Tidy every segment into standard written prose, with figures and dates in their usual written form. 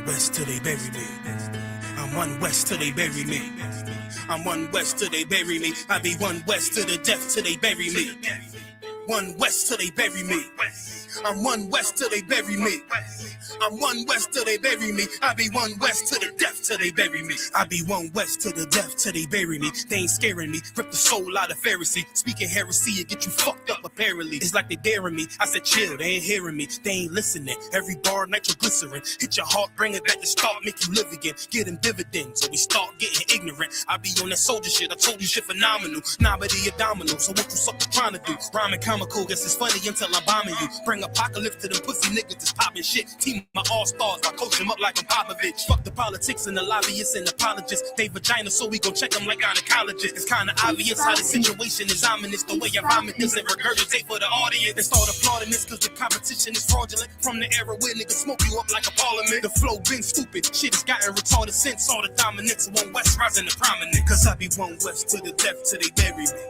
west till they bury me. I'm one west till they bury me. I'm one west till they bury me. I be one west to the death till they bury me. One west till they bury me. I'm one west till they bury me. I'm one west till they bury me. I be one west to the death till they bury me. I be one west to the death till they bury me. They ain't scaring me. Rip the soul out of Pharisee. Speaking heresy and get you fucked up apparently. It's like they daring me. I said chill, they ain't hearing me. They ain't listening. Every bar nitroglycerin. Hit your heart, bring it back to start, make you live again. Get them dividends, so we start getting ignorant. I be on that soldier shit. I told you shit phenomenal. Nominee a domino, so what you suckers trying to do? Rhyming comical, guess it's funny until I'm bombing you. Bring apocalypse to them pussy niggas that's popping shit. Team my all-stars, I coach them up like I'm Popovich. Fuck the politics and the lobbyists and apologists. They vagina, so we gon' check them like gynecologists. It's kinda obvious how the situation is ominous. The way I vomit this and regurgitate for the audience. They start applauding this cause the competition is fraudulent. From the era where niggas smoke you up like a parliament. The flow been stupid, shit has gotten retarded since all the dominance. One west rising to prominent. Cause I be one west to the death till they bury me.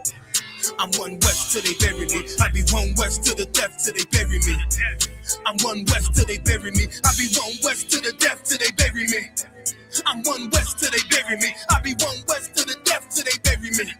I'm one west till they bury me. I be one west to the death till they bury me. I'm one west till they bury me. I be one west to the death till they bury me. I'm one west till they bury me. I be one west to the death till they bury me.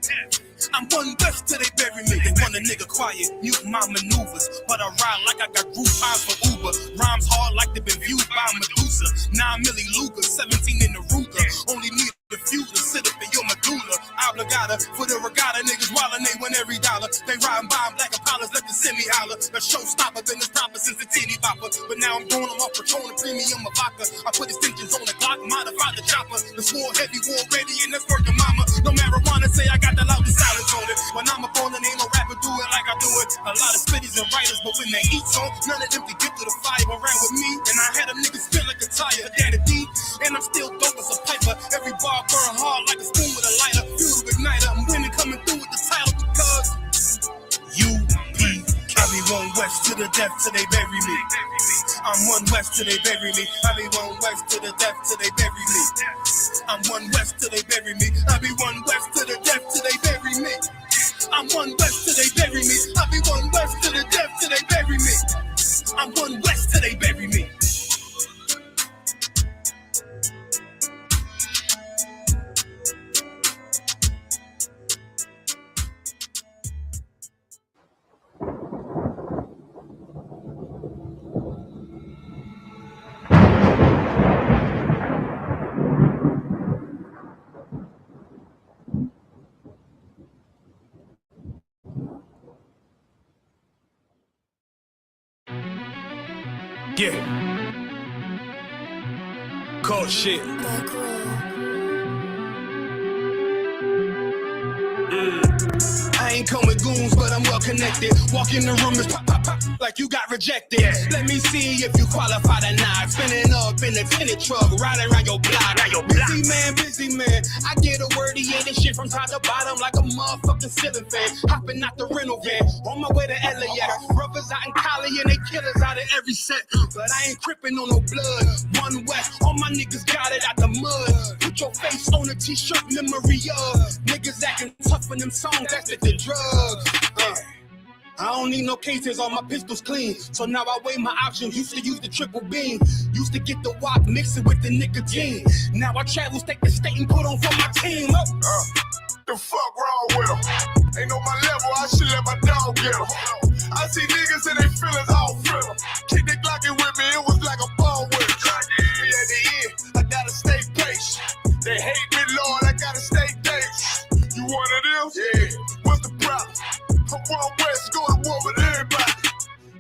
I'm one west till they bury me. They want a nigga quiet, mute my maneuvers, but I ride like I got group times for Uber. Rhymes hard like they been viewed by Medusa. 9 milli Luger, 17 in the Ruger. Only need the few to sit up in your medulla. Obligata for the regatta, niggas wildin', they win every dollar. They riding by black Apollos, let the semi holler. The showstopper been the stopper since the teeny bopper. But now I'm going, I'm off Patron, premium of vodka. I put extensions on the Glock, modify the chopper. The war heavy, war ready, and that's working mama. No marijuana, say I got the loudest silence on it. When I'm up on it, ain't no rapper do it like I do it. A lot of spitties and writers, but when they eat song, none of them can get to the fire around with me. And I had them niggas feel like a tire, daddy D. And I'm still dope as a piper. Every bar burn hard like a spoon with a lighter. Fuel igniter, I'm winning coming through with the title because UP. I be one west to the death till they bury me. I'm one west till they bury me. I be one west to the death till they bury me. I'm one west till they bury me. I be one west to the death till they bury me. I'm one west till they bury me. I be one west to the death till they bury me. I'm one west till they bury me. Yeah. Cold shit. I ain't come with goons, but I'm well connected. Walk in the room, it's pop, pop, pop, like you got rejected. Let me see if you qualify or not. Spinning up in a tenant truck, riding around your block. Busy man. I get a word, he ain't shit from top to bottom like a motherfucking ceiling fan. Hopping out the rental van, on my way to LAX. Brothers out in Cali and they killers out of every set. But I ain't tripping on no blood. One west, all my niggas got it out the mud. Put your face on a t-shirt, memory of niggas acting tough in them songs, that's the drugs. I don't need no cases, all my pistols clean. So now I weigh my options. Used to use the triple beam. Used to get the wop, mix it with the nicotine. Now I travel state to state and put on for my team. The fuck wrong with them? Ain't on my level, I should let my dog get them. I see niggas and they feelings all fill them. Kick the Glockin' with me, it was like a ball with it. Me at the end, I gotta stay patient. They hate me, Lord, I gotta stay patient. You one of them? Yeah. What's the problem? I'm one west, go to war with everybody.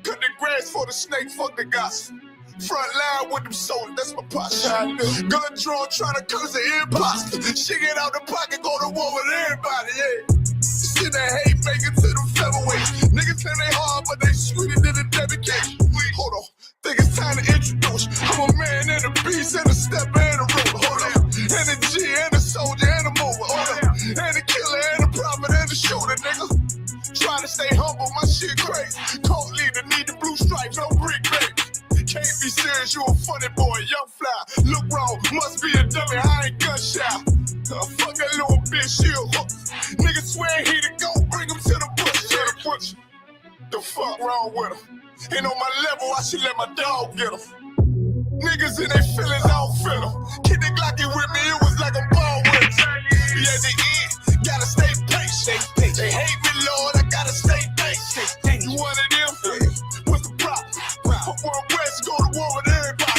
Cut the grass for the snake, fuck the gossip. Front line with them soldiers, that's my posture. Gun drawn, trying to curse the imposter. Shit get out the pocket, go to war with everybody, yeah. Shit that hate make it to the featherweight. Niggas say they hard, but they sweeter than a dedication. Hold on, think it's time to introduce. I'm a man and a beast and a step and a roller. Hold on, and a G and a soldier and a mover. Hold on, and a killer and a prophet and a shooter, nigga. Trying to stay humble, my shit crazy. Cold leader, need the blue stripes, no brick, baby. Can't be serious, you a funny boy, young fly. Look wrong, must be a dummy, I ain't gunshot. Fuck that little bitch, she a hook. Nigga swear he the go, bring him to the bush. The fuck wrong with him? Ain't on my level, I should let my dog get him. Niggas in their feelings all feeling. Kid the Glocky with me, it was like a ball with me. At the end, gotta stay patient. They hate me, Lord, I gotta stay patient. You one of them? What's the problem? From one west, go to war with everybody.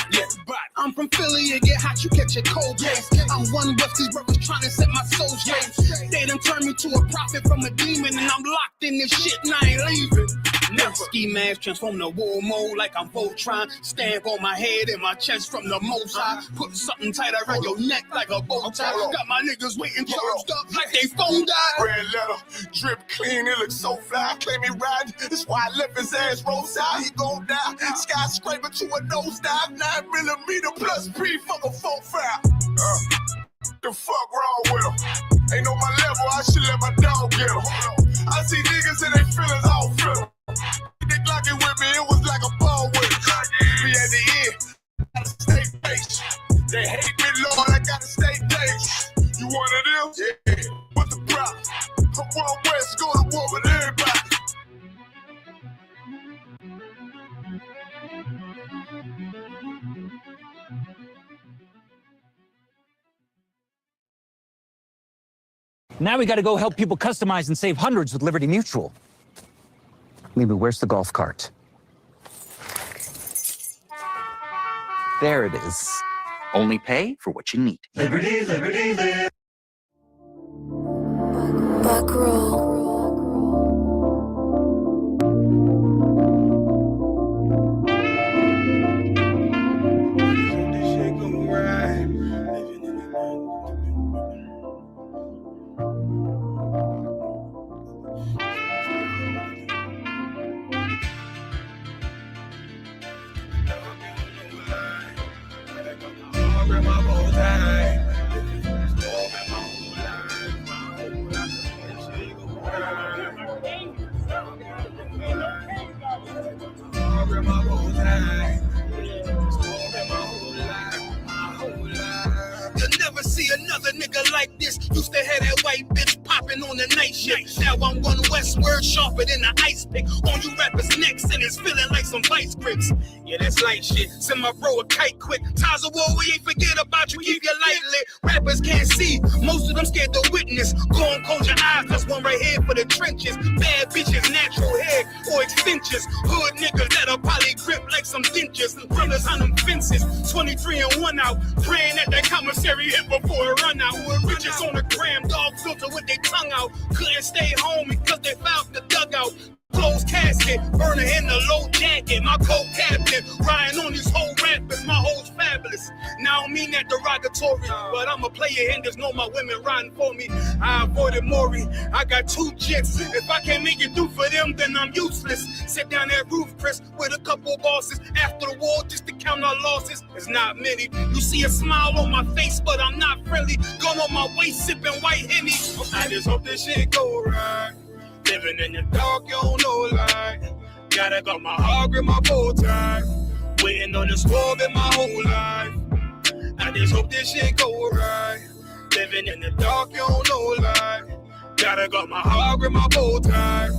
I'm from Philly, it get hot, you catch a cold case. I'm one West, these brothers trying to set my soul straight. They done turned me to a prophet from a demon, and I'm locked in this shit and I ain't leaving. Never. Ski mask transform to war mode like I'm Voltron. Stamp on my head and my chest from the most high. Put something tight around your neck like a bow tie. Got my niggas waiting charged up like they phone died. Red letter, drip clean, it looks so fly. Claim he riding, that's why I left his ass roadside. He gon' die, skyscraper to a nosedive. 9mm plus P, fuck a 4-5. The fuck wrong with him? Ain't on my level, I should let my dog get him. I see niggas and they feelings all feel. They Glocky with me, it was like a ball with me. At the end, gotta stay patient. They hate me, Lord, I gotta stay patient. You one of them? Yeah. What's the problem? I'm one west, go to war with everybody. Now we gotta go help people customize and save hundreds with Liberty Mutual. Maybe where's the golf cart? There it is. Only pay for what you need. Liberty, liberty, liberty. Back row. You'll never see another nigga like this. Used to have that white bitch popping on the night shift. Now I'm one westward, sharper than the ice pick. On you rappers' necks and it's feeling like some vice grips. Yeah, that's light shit. Send my bro a kite quick. Ties of war, we ain't forget about you. Keep your light lit. Rappers can't see. Most of them scared to witness. Go and close your eyes. That's one right here for the trenches. Bad bitches, natural hair or extensions. Hood niggas that'll probably grip like some dentures. Brothers on them fences. 23 and 1 out. Praying that that commissary hit before it run out. Bitches on the gram, dog filter with their tongue out. Couldn't stay home because they found the dugout. Closed casket, burner in the low jacket. My co-captain, riding on these whole rappers. My hoes fabulous. Now I don't mean that derogatory, but I'm a player and there's no my women riding for me. I avoided Maury. I got 2 jets. If I can't make it through for them, then I'm useless. Sit down that roof, Chris, with a couple bosses. After the war, just to count our losses. It's not many. You see a smile on my face, but I'm not friendly. Gun on my waist, sipping white Henny. I just hope this shit go right. Living in the dark, you don't know light. Gotta got my heart with my bow tie. Waiting on the swerve in my whole life. I just hope this shit go right. Living in the dark, you don't know light. Gotta got my heart with my bow tie.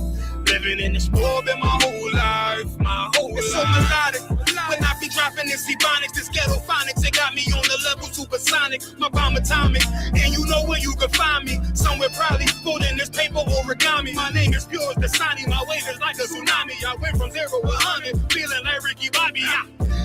Living in the swerve in my whole life. My whole life. It's so melodic. When I be dropping this ebonics, this ghetto phonics, it got me on the level supersonic. My bomb atomic, and you know where you can find me. Somewhere probably put in this paper origami. My name is pure as the Sani, my wave is like a tsunami. I went from 0 to 100, feeling like Ricky Bobby.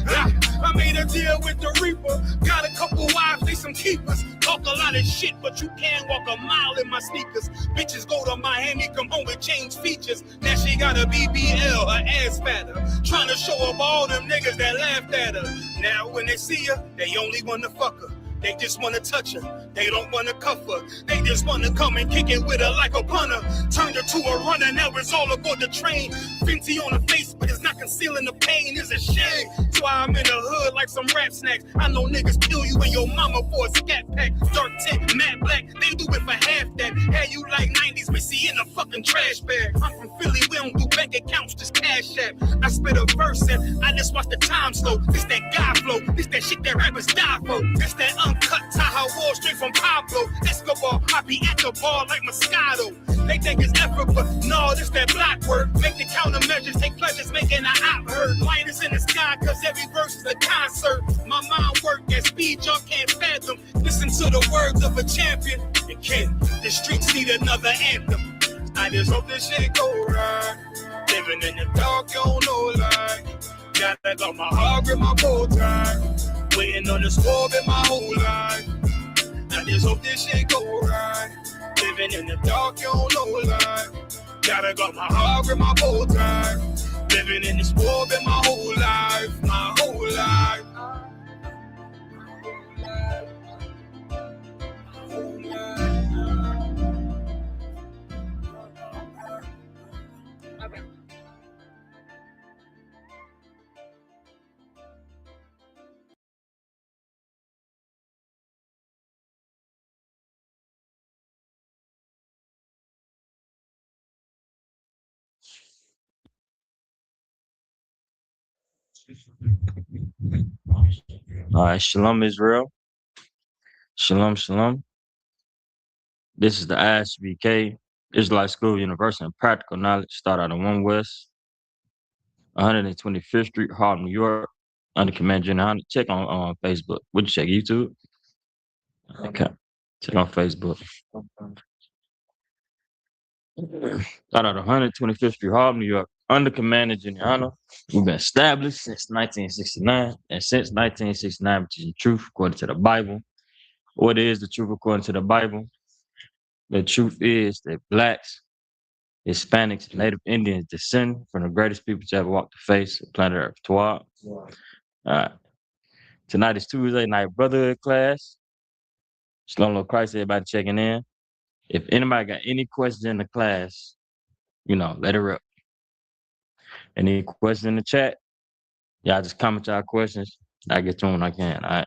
I made a deal with the Reaper. Got a couple wives, they some keepers. Talk a lot of shit, but you can't walk a mile in my sneakers. Bitches go to Miami, come home with changed features. Now she got a BBL, her ass fatter. Trying to show up all them niggas that laughed at her. Now when they see her, they only wanna fuck her. They just wanna touch her. They don't wanna cuff her. They just wanna come and kick it with her like a punter. Turned her to a runner, now it's all aboard the train. Fenty on the face, but it's not concealing the pain. It's a shame. That's why I'm in the hood like some rap snacks. I know niggas kill you and your mama for a scat pack. Dark tint, matte black, they do it for half that. Had you like 90s Missy in a fucking trash bag. I'm from Philly, we don't do bank accounts, just cash app. I spit a verse and I just watch the time slow. This that guy flow, this that shit that rappers die for. This that uncut Tahoe Wall straight from Pablo Escobar. I be at the bar like Moscato. They think it's effort, but no, this that block work. Make the countermeasures, take pleasures, making an op heard. Light is in the sky, cause every verse is a concert. My mind work as speed need y'all can't fathom. Listen to the words of a champion. And can the streets need another anthem? I just hope this shit go right. Living in the dark, you don't know light. Gotta got my heart with my bow tie. Waiting on the score in my whole life. I just hope this shit go right. Living in the dark, you don't know light. Gotta got my heart with my bow tie. Living in this world in my whole life, my whole life. All right, Shalom Israel. Shalom, shalom. This is the ISBK, Israelite School University and Practical Knowledge. Start out of 1 West, 125th Street, Harlem, New York, under Command General Hunter. Check on Facebook. Would you check YouTube? Okay. Check on Facebook. Start out of 125th Street, Harlem, New York, under Command General Hunter. We've been established since 1969, and since 1969, which is the truth according to the Bible. What is the truth according to the Bible? The truth is that blacks, Hispanics, and Native Indians descend from the greatest people to ever walk the face of planet Earth. All right. Tonight is Tuesday night brotherhood class. Shalom, Lord Christ, everybody checking in. If anybody got any questions in the class, let it rip. Any questions in the chat, y'all just comment y'all questions. I get to them when I can. All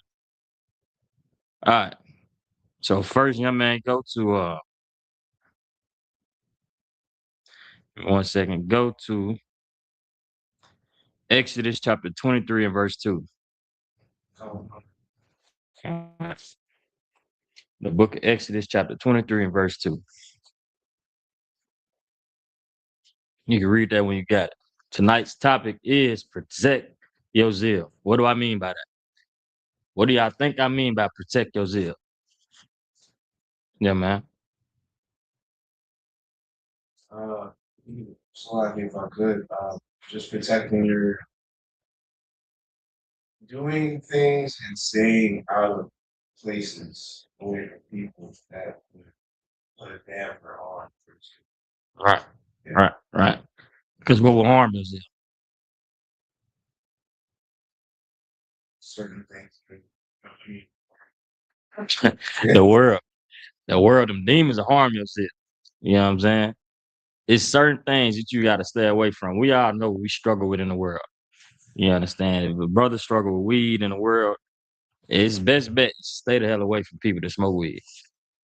right. So first, young man, go to 1 second. Go to Exodus chapter 23 and verse 2. The book of Exodus chapter 23 and verse 2. You can read that when you got it. Tonight's topic is protect your zeal. What do I mean by that? What do y'all think I mean by protect your zeal? Yeah, man. So like if I could, just protecting your doing things and staying out of places with people that would put a damper on for you. Right. Yeah. Right. Because what will harm your zeal? Certain things. The world, them demons will harm your zeal. You know what I'm saying? It's certain things that you got to stay away from. We all know we struggle with in the world. You understand? If a brother struggle with weed in the world, his best bet is stay the hell away from people that smoke weed.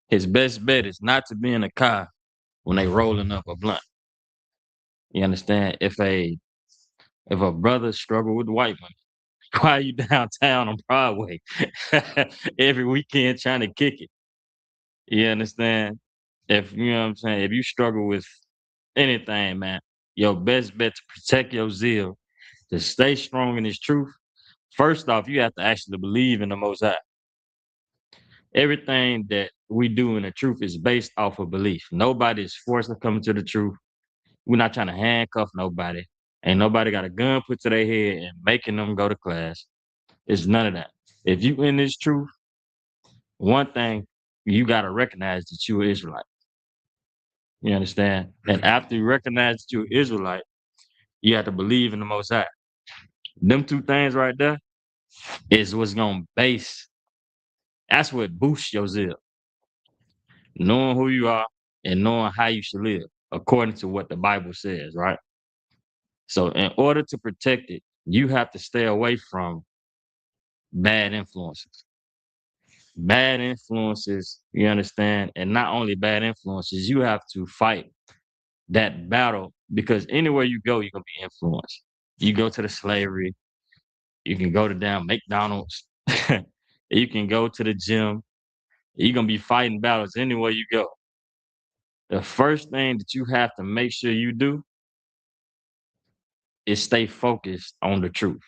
His best bet is not to be in a car when they rolling up a blunt. You understand? If a brother struggle with white women, why are you downtown on Broadway every weekend trying to kick it? You understand? If you know what I'm saying, if you struggle with anything, man, your best bet to protect your zeal, to stay strong in this truth, first off, you have to actually believe in the Most High. Everything that we do in the truth is based off of belief. Nobody is forced to come to the truth. We're not trying to handcuff nobody. Ain't nobody got a gun put to their head and making them go to class. It's none of that. If you in this truth, one thing, you got to recognize that you're Israelite. You understand? And after you recognize that you're Israelite, you have to believe in the Most High. Them two things right there is what's going to base. That's what boosts your zeal. Knowing who you are and knowing how you should live according to what the Bible says, right? So in order to protect it, you have to stay away from bad influences. Bad influences, you understand? And not only bad influences, you have to fight that battle because anywhere you go, you're going to be influenced. You go to the slavery, you can go to down McDonald's, you can go to the gym, you're going to be fighting battles anywhere you go. The first thing that you have to make sure you do is stay focused on the truth.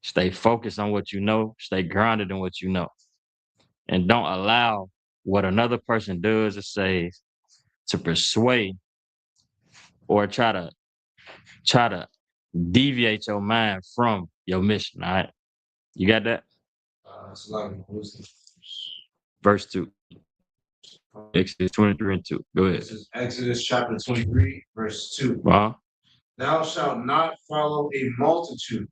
Stay focused on what you know. Stay grounded in what you know. And don't allow what another person does or says to persuade or try to deviate your mind from your mission. All right. You got that? It's like wisdom. Verse 2. Exodus 23 and 2. Go ahead. This is Exodus chapter 23, verse 2. Uh-huh. Thou shalt not follow a multitude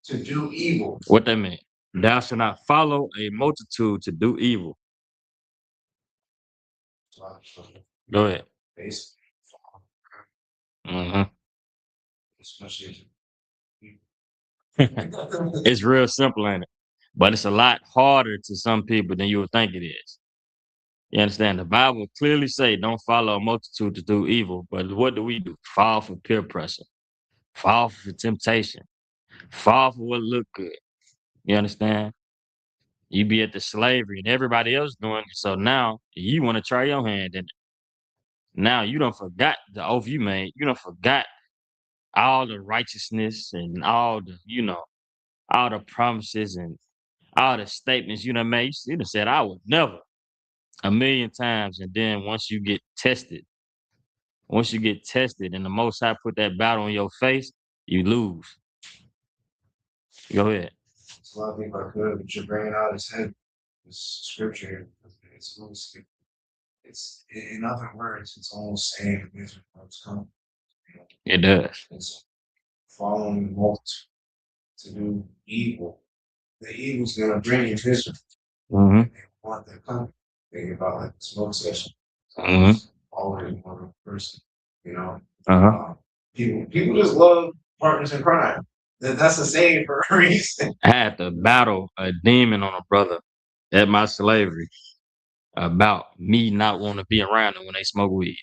to do evil. What that mean? Thou shalt not follow a multitude to do evil. Go ahead. Basically, Mm-hmm. especially It's real simple, ain't it? But it's a lot harder to some people than you would think it is. You understand? The Bible clearly say don't follow a multitude to do evil. But what do? Fall for peer pressure. Fall for temptation. Fall for what look good. You understand? You be at the slavery and everybody else doing it. So now you want to try your hand in it. Now you don't forgot the oath you made. You don't forgot all the righteousness and all the, all the promises and all the statements you done made. You done said, I would never, a million times. And then once you get tested and the Most High put that battle on your face, you lose. Go ahead. it's a lot of people I could, but you're bringing out his head. This scripture, it's mostly, it's in other words, it's almost saying Israel's coming. It does. It's following the multitude to do evil. The evil's gonna bring you Israel. Mm-hmm. They want their coming. Think about like the smoke session. Mm-hmm. Already one person, you know. Uh-huh. People just love partners in crime. That's the saying for a reason. I had to battle a demon on a brother at my slavery about me not wanting to be around them when they smoke weed.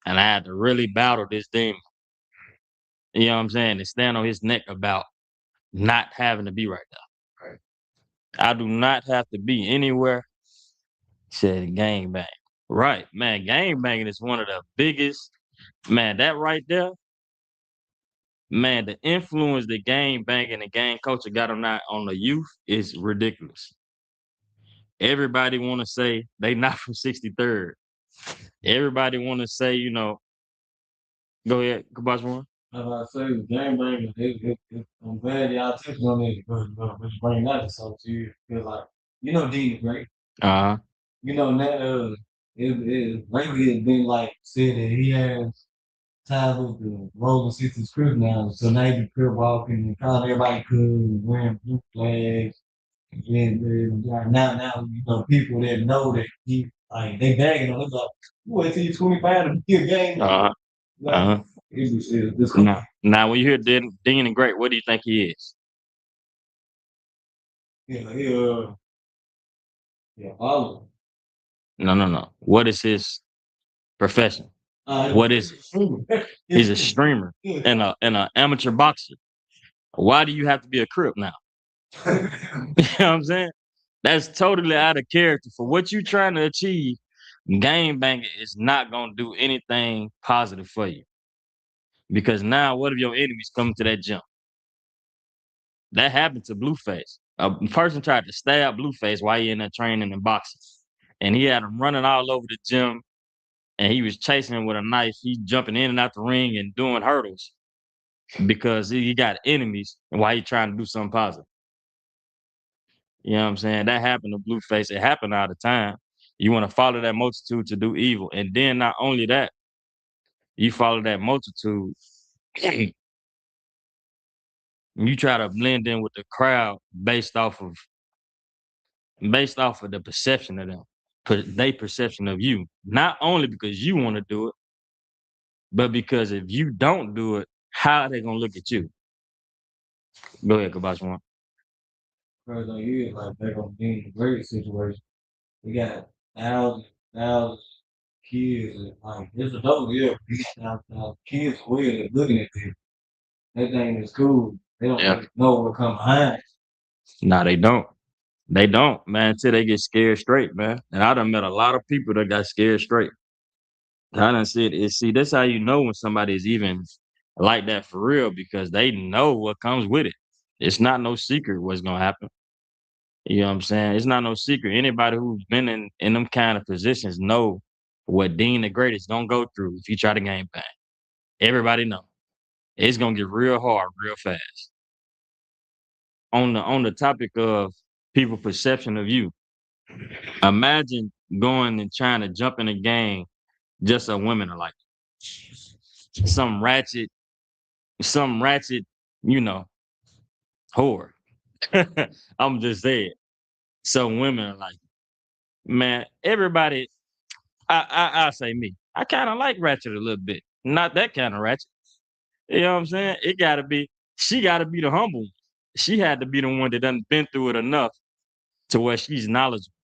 And I had to really battle this demon. You know what I'm saying? And stand on his neck about not having to be right there. Right. I do not have to be anywhere. Said gang bang. Right, man. Gang banging is one of the biggest, man, that right there, man, the influence that gang banging and gang culture got on the youth is ridiculous. Everybody want to say they not from 63rd. Everybody want to say, go ahead, Kabash one. As I say, the game banging, I'm glad y'all touched on it because bring that to so to you. Because, like, Dean, right? Uh-huh. That lately it's been like said that he has ties with the Rolling Sisters crew now. So now he crib walking and calling everybody cool, wearing blue flags. And now, people that know that he, like, they bagging on him, like, you wait till you're 25 to be a gang. Uh-huh. Like, Uh-huh. it's Now, when you hear Dean and Great, what do you think he is? Yeah, follow. No. What is his profession? What is it? He's a streamer and a amateur boxer. Why do you have to be a crip now? You know what I'm saying? That's totally out of character for what you're trying to achieve. Game banging is not gonna do anything positive for you. Because now, what if your enemies come to that gym? That happened to Blueface. A person tried to stab Blueface while he in there training and boxing. And he had him running all over the gym. And he was chasing him with a knife. He jumping in and out the ring and doing hurdles because he got enemies and while he trying to do something positive. You know what I'm saying? That happened to Blueface. It happened all the time. You want to follow that multitude to do evil. And then not only that, you follow that multitude. You try to blend in with the crowd based off of the perception of them, their perception of you. Not only because you want to do it, but because if you don't do it, how are they gonna look at you? Go ahead, Kabash one. Because like you like back on being a great situation. We got thousands kids and like it's a double deal. Kids weird looking at this. That thing is cool. They don't Yeah. really know what come behind. Nah, they don't. They don't, man, until they get scared straight, man. And I done met a lot of people that got scared straight. I done said it. See, that's how you know when somebody is even like that for real, because they know what comes with it. It's not no secret what's gonna happen. You know what I'm saying? It's not no secret. Anybody who's been in them kind of positions know what Dean the Great is gonna go through if you try to game bang. Everybody know. It's gonna get real hard real fast. On the topic of people perception of you, imagine going and trying to jump in a game just so women are like some ratchet, some ratchet, you know, whore. I'm just saying. So women are like, man, everybody. I say me. I kind of like ratchet a little bit. Not that kind of ratchet. You know what I'm saying? It gotta be. She gotta be the humble one. She had to be the one that done been through it enough to where she's knowledgeable.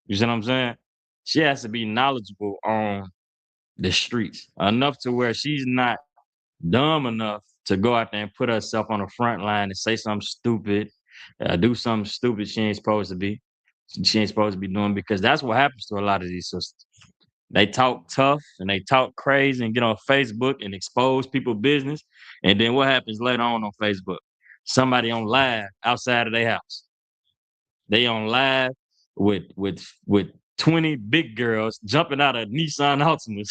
You see what I'm saying? She has to be knowledgeable on the streets enough to where she's not dumb enough to go out there and put herself on the front line and say something stupid, do something stupid she ain't supposed to be. She ain't supposed to be doing because that's what happens to a lot of these sisters. They talk tough and they talk crazy and get on Facebook and expose people business. And then what happens later on Facebook? Somebody on live outside of their house. They on live with 20 big girls jumping out of Nissan Altimas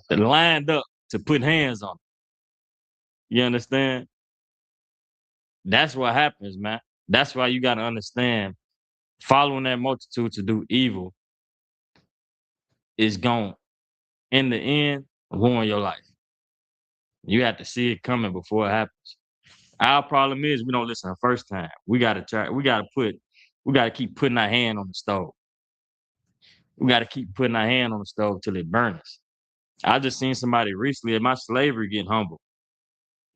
that lined up to put hands on them. You understand? That's what happens, man. That's why you gotta understand following that multitude to do evil is going in the end ruin your life. You have to see it coming before it happens. Our problem is we don't listen the first time. We gotta try, we gotta keep putting our hand on the stove. We gotta keep putting our hand on the stove till it burns. I just seen somebody recently at my slavery getting humble,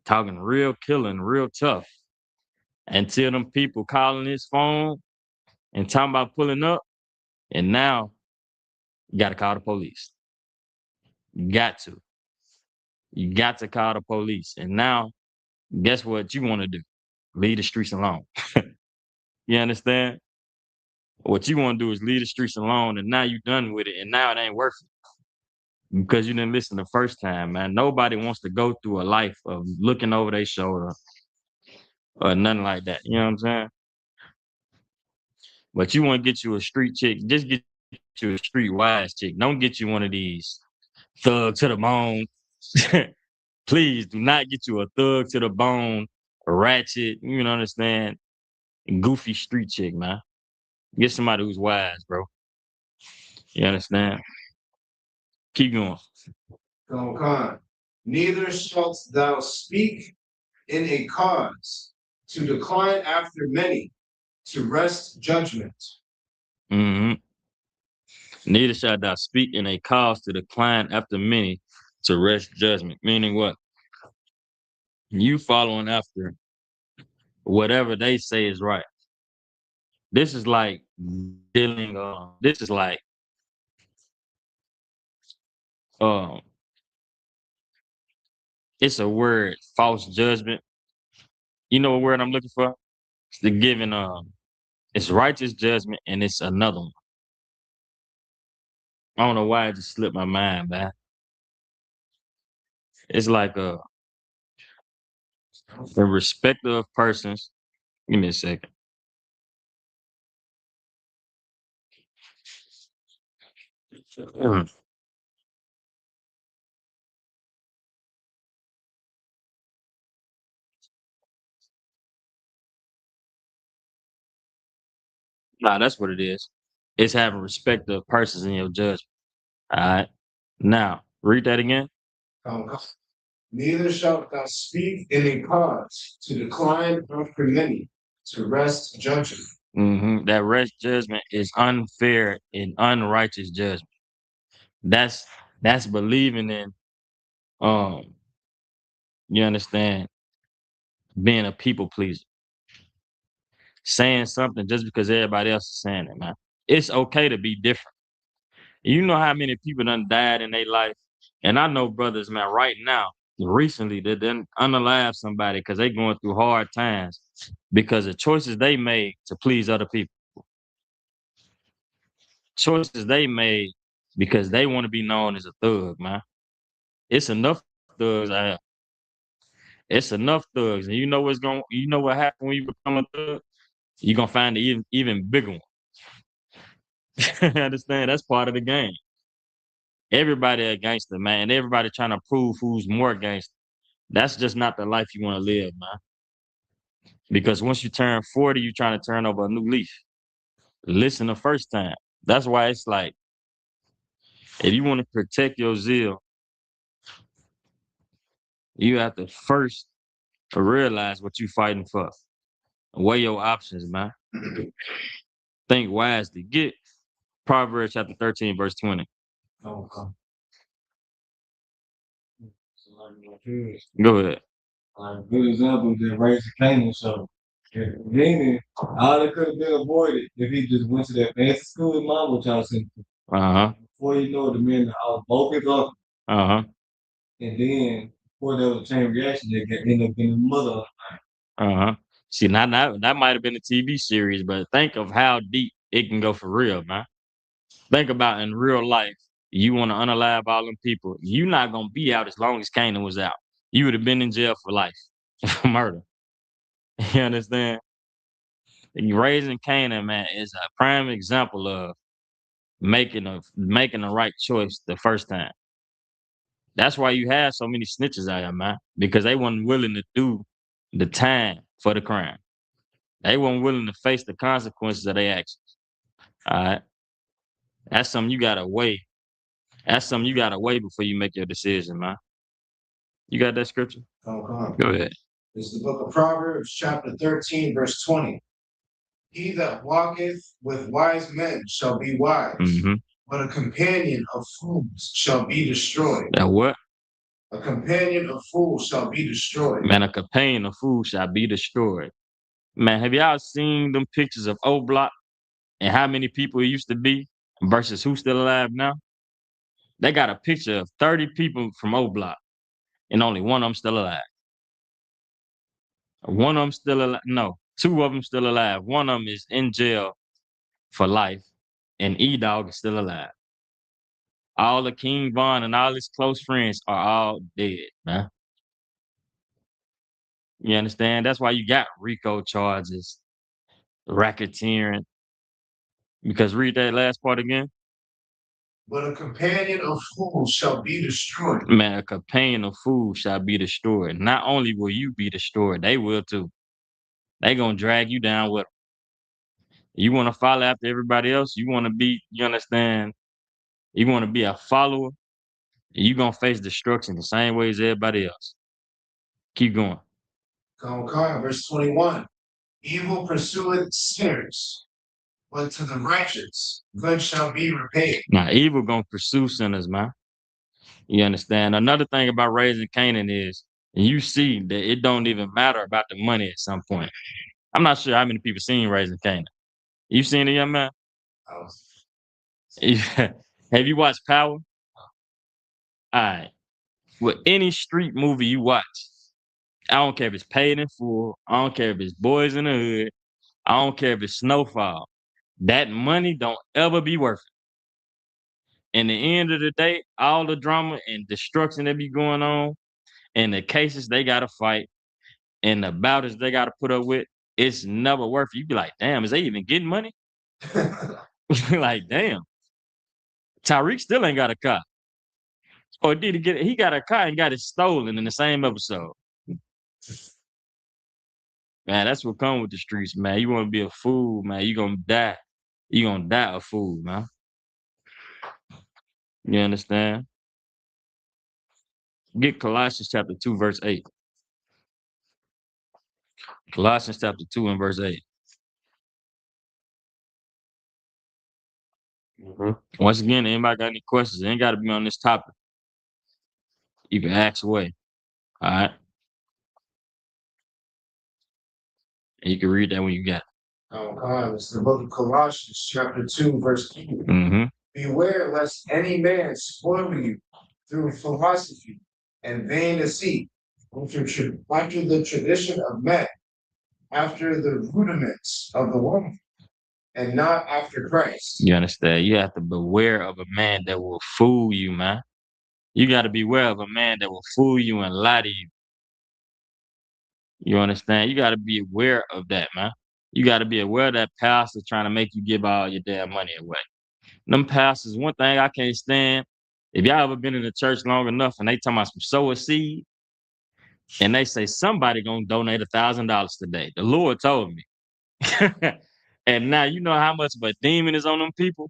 talking real killing, real tough. Until them people calling his phone and talking about pulling up, and now you gotta call the police. You got to. You got to call the police. And now, guess what you want to do? Leave the streets alone. You understand? What you want to do is leave the streets alone, and now you done with it, and now it ain't worth it because you didn't listen the first time, man. Nobody wants to go through a life of looking over their shoulder or nothing like that. You know what I'm saying? But you want to get you a street chick, just get you a street wise chick. Don't get you one of these thug to the bone. Please do not get you a thug to the bone, a ratchet, you know, understand, goofy street chick, man. Get somebody who's wise, bro. You understand? Keep going. Con. Neither shalt thou speak in a cause to decline after many, to wrest judgment. Hmm. Neither shall thou speak in a cause to decline after many to wrest judgment. Meaning what? You following after whatever they say is right. This is like dealing. This is like um. It's a word, false judgment. You know what word I'm looking for? It's the giving. It's righteous judgment, and it's another one. I don't know why it just slipped my mind, man. It's like the respect of persons. Give me a second. Nah, that's what it is. It's having respect of persons in your judgment. All right. Now, read that again. Con. Neither shalt thou speak in a cause to decline after many, to wrest judgment. That rest judgment is unfair and unrighteous judgment. That's that's believing in um, you understand, being a people pleaser. Saying something just because everybody else is saying it, man. It's okay to be different. You know how many people done died in their life? And I know brothers, man, right now, recently, that didn't unalive somebody because they going through hard times because of choices they made to please other people. Choices they made because they want to be known as a thug, man. It's enough thugs out here. It's enough thugs, and you know what happens when you become a thug? You're gonna find an even bigger one. Understand? That's part of the game. Everybody a gangster, man. Everybody trying to prove who's more gangster. That's just not the life you want to live, man. Because once you turn 40, you're trying to turn over a new leaf. Listen the first time. That's why it's like, if you want to protect your zeal, you have to first realize what you're fighting for. Weigh your options, man. Think wisely. Get Proverbs chapter 13, verse 20. Oh, come. So like my kids, Go ahead. like a good example is that Raising Canaan show. If Canaan, all that could have been avoided if he just went to that fancy school his mom was trying to send him to. Uh-huh. Before you know it, the man out both his uncle. Uh-huh. And then before there was a chain reaction, they ended up getting the mother. Uh-huh. See, now that might have been a TV series, but think of how deep it can go for real, man. Think about in real life, you want to unalive all them people. You're not gonna be out as long as Kanan was out. You would have been in jail for life for murder. You understand? Raising Kanan, man, is a prime example of making the right choice the first time. That's why you have so many snitches out here, man, because they weren't willing to do the time for the crime. They weren't willing to face the consequences of their actions. All right. That's something you gotta weigh. That's something you gotta weigh before you make your decision, man. You got that scripture? Oh, come. Go ahead. It's the book of Proverbs, chapter 13, verse 20. He that walketh with wise men shall be wise, Mm-hmm. but a companion of fools shall be destroyed. Now what? A companion of fools shall be destroyed. Man, a companion of fools shall be destroyed. Man, have y'all seen them pictures of O Block and how many people it used to be versus who's still alive now? They got a picture of 30 people from O Block and only one of them still alive. One of them still alive. No, two of them still alive. One of them is in jail for life, and E-Dog is still alive. All of King Von and all his close friends are all dead, man. You understand? That's why you got RICO charges, racketeering. Because read that last part again. But a companion of fools shall be destroyed. Man, a companion of fools shall be destroyed. Not only will you be destroyed, they will too. They gonna drag you down with them. You want to follow after everybody else. You want to be. You understand? You want to be a follower. You gonna face destruction the same way as everybody else. Keep going. Come, verse 21. Evil pursueth sinners, but to the righteous good shall be repaid. Now, evil gonna pursue sinners, man. You understand? Another thing about raising Canaan is you see that it don't even matter about the money at some point. I'm not sure how many people seen Raising Canaan. You seen it, young man? Oh, Have you watched Power? All right. With any street movie you watch, I don't care if it's Paid in Full. I don't care if it's Boys in the Hood. I don't care if it's Snowfall. That money don't ever be worth it. In the end of the day, all the drama and destruction that be going on, and the cases they gotta fight, and the battles they gotta put up with, it's never worth it. You be like, damn, is they even getting money? Like, damn. Tyreek still ain't got a car. Or did he get it? He got a car and got it stolen in the same episode. Man, that's what come with the streets, man. You want to be a fool, man. You gonna die. You gonna die a fool, man. You understand? Get Colossians chapter 2, verse 8. Colossians chapter 2 and verse 8. Once again, anybody got any questions? It ain't got to be on this topic. You can ask away. All right. And you can read that when you got it. Oh, God. It's the book of Colossians, chapter 2, verse 8. Mm-hmm. Beware lest any man spoil you through philosophy and vain deceit, after the tradition of men, after the rudiments of the woman, and not after Christ. You understand? You have to beware of a man that will fool you, man. You got to beware of a man that will fool you and lie to you. You understand? You got to be aware of that, man. You got to be aware of that pastor trying to make you give all your damn money away. Them pastors, one thing I can't stand, if y'all ever been in the church long enough and they talking about some sow a seed, and they say somebody gonna donate $1,000 today. The Lord told me. And now you know how much of a demon is on them people?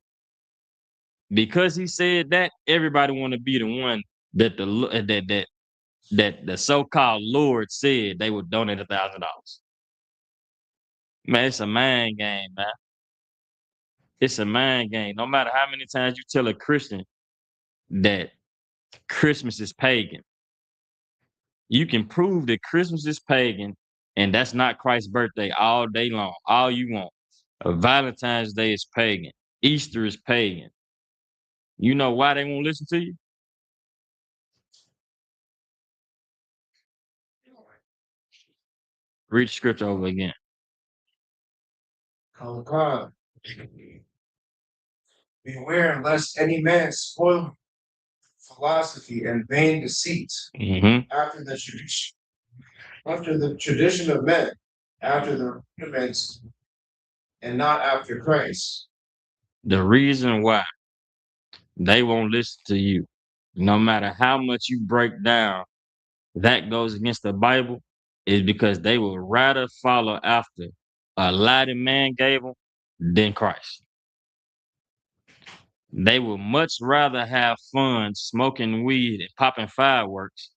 Because he said that, everybody want to be the one that that the so-called Lord said they would donate $1,000. Man, it's a mind game, man. It's a mind game. No matter how many times you tell a Christian that Christmas is pagan, you can prove that Christmas is pagan and that's not Christ's birthday all day long, all you want. Valentine's Day is pagan. Easter is pagan. You know why they won't listen to you? Read the scripture over again. Oh God. Beware lest any man spoil philosophy and vain deceit Mm-hmm. after the tradition of men, after the rudiments, and not after Christ. The reason why they won't listen to you, no matter how much you break down that goes against the Bible, is because they will rather follow after a lie that man gave them than Christ. They would much rather have fun smoking weed and popping fireworks,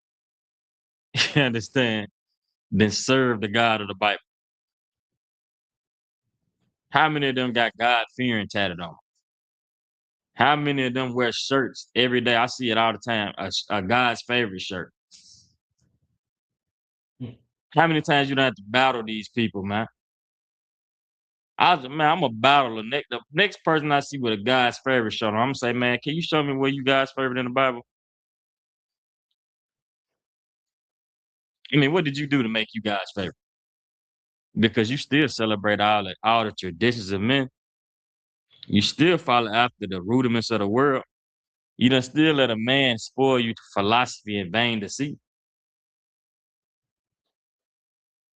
you understand, than serve the God of the Bible. How many of them got God fearing tatted on? How many of them wear shirts every day? I see it all the time. A God's favorite shirt. How many times you don't have to battle these people, man? Man, I'm a battle the next person I see with a God's favorite shirt on, I'm gonna say, man, can you show me where you God's favorite in the Bible? I mean, what did you do to make you God's favorite? Because you still celebrate all the traditions of men. You still follow after the rudiments of the world. You done still let a man spoil you to philosophy and vain deceit.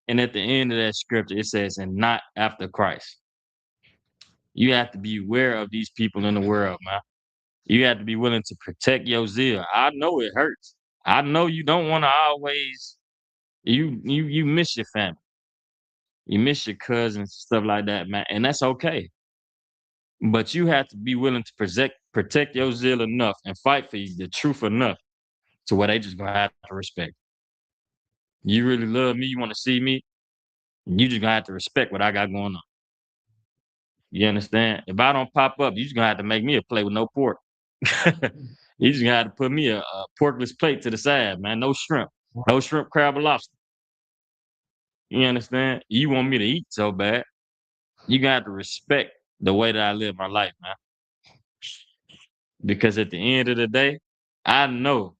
And at the end of that scripture, it says, and not after Christ. You have to be aware of these people in the world, man. You have to be willing to protect your zeal. I know it hurts. I know you don't want to always you miss your family. You miss your cousins, stuff like that, man. And that's okay. But you have to be willing to protect your zeal enough and fight for the truth enough to where they just gonna have to respect. You really love me, you want to see me, you just gonna have to respect what I got going on. You understand? If I don't pop up, you just gonna have to make me a plate with no pork. You just gonna have to put me a porkless plate to the side, man. No shrimp. No shrimp, crab, or lobster. You understand? You want me to eat so bad. You gonna have to respect the way that I live my life, man. Because at the end of the day, I know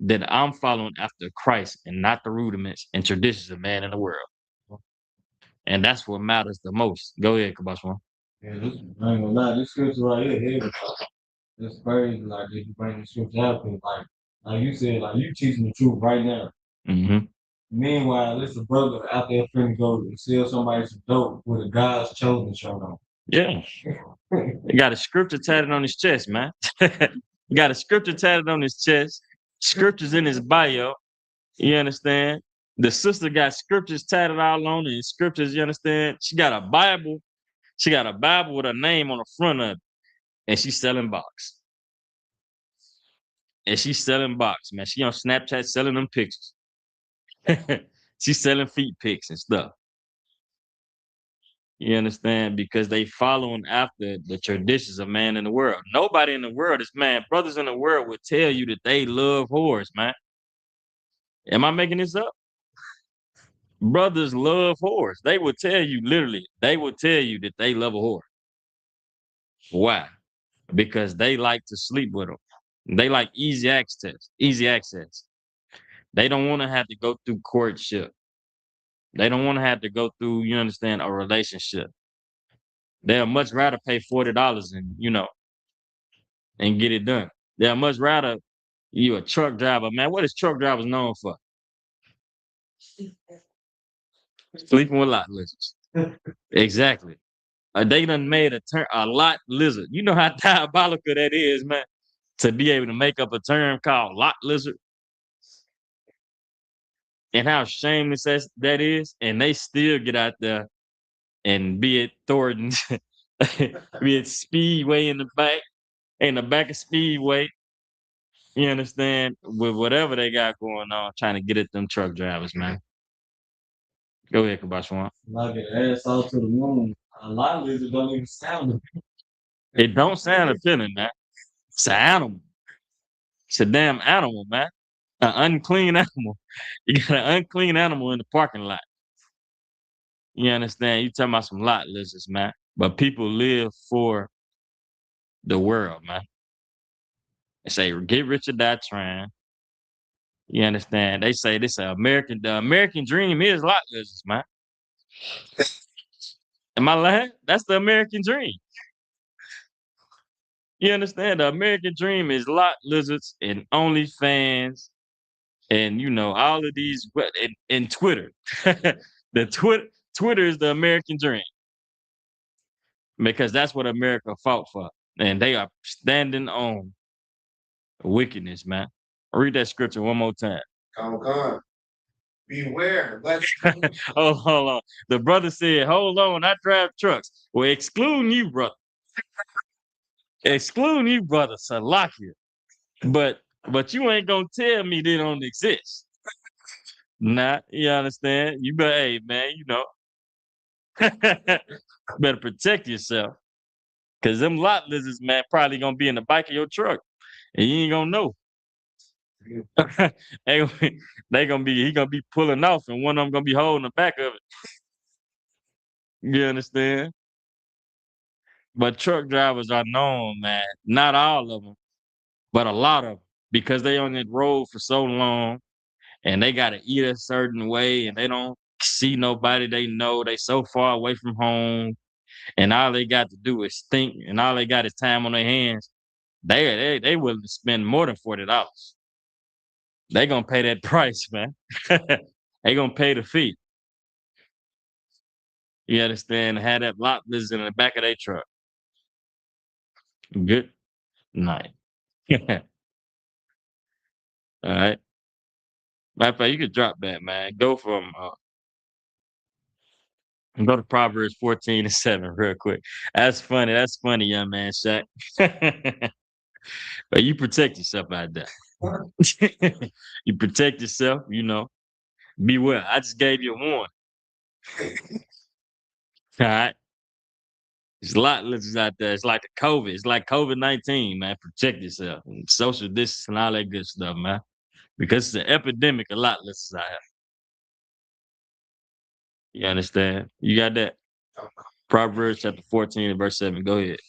that I'm following after Christ and not the rudiments and traditions of man in the world. And that's what matters the most. Go ahead, Kabashwan. Yeah, I ain't gonna lie, this scripture right here, it's crazy. Like if you bring the scripture out, 'cause like you said, like you teaching the truth right now. Mm-hmm. Meanwhile, it's a brother out there finna go and sell somebody some dope with a God's chosen shirt on. Yeah. He got a scripture tatted on his chest, man. He got a scripture tatted on his chest. Scriptures in his bio. You understand? The sister got scriptures tatted all on it. Scriptures, you understand? She got a Bible. She got a Bible with her name on the front of it. And she's selling box. And she's selling box, man. She on Snapchat selling them pictures. She's selling feet pics and stuff. You understand? Because they following after the traditions of man in the world. Nobody in the world is man. Brothers in the world would tell you that they love whores, man. Am I making this up? Brothers love whores. They would tell you literally, they would tell you that they love a whore. Why? Because they like to sleep with them. They like easy access, easy access. They don't want to have to go through courtship. They don't want to have to go through, you understand, a relationship. They'll much rather pay $40 and get it done. They'll much rather you a truck driver, man. What is truck drivers known for? Sleeping with lot lizards. Exactly. They done made a lot lizard. You know how diabolical that is, man. To be able to make up a term called lot lizard and how shameless that is, and they still get out there and be it Thornton's, be it Speedway in the back of Speedway. You understand? With whatever they got going on, trying to get at them truck drivers, man. Go ahead, Kabashwan. Like an ass out to the moon. A lot of lizards don't even sound it. It don't sound appealing, man. It's an animal. It's a damn animal, man. An unclean animal. You got an unclean animal in the parking lot. You understand? You talking about some lot lizards, man. But people live for the world, man. They say get rich or die trying. You understand? They say this the American dream is lot lizards, man. Am I lying? That's the American dream. You understand? The American dream is lot lizards and OnlyFans and all of these and Twitter. Twitter is the American dream because that's what America fought for, and they are standing on wickedness, man. Read that scripture one more time. Come. Beware, let Hold on. The brother said, "Hold on, I drive trucks." Well, excluding you, brother. Excluding you, brother, Salakia. But you ain't gonna tell me they don't exist. Nah, you understand? You better, hey man, better protect yourself. Cause them lot lizards, man, probably gonna be in the back of your truck. And you ain't gonna know. He gonna be pulling off and one of them gonna be holding the back of it. You understand? But truck drivers are known, man. Not all of them, but a lot of them. Because they on that road for so long and they gotta eat a certain way and they don't see nobody they know. They so far away from home and all they got to do is think and all they got is time on their hands. They willing to spend more than $40. They gonna pay that price, man. They gonna pay the fee. You understand? Have that lot lizard in the back of their truck. Good night. All right. Matter of fact, you could drop that, man. Go to Proverbs 14:7 real quick. That's funny. That's funny, young man, Shaq. But you protect yourself out there. You protect yourself, Beware. I just gave you a warning. All right. There's a lot lizards out there. It's like the COVID. It's like COVID-19, man. Protect yourself. And social distance and all that good stuff, man. Because it's an epidemic, a lot lizards out here. You understand? You got that? Proverbs chapter 14 and verse 7. Go ahead.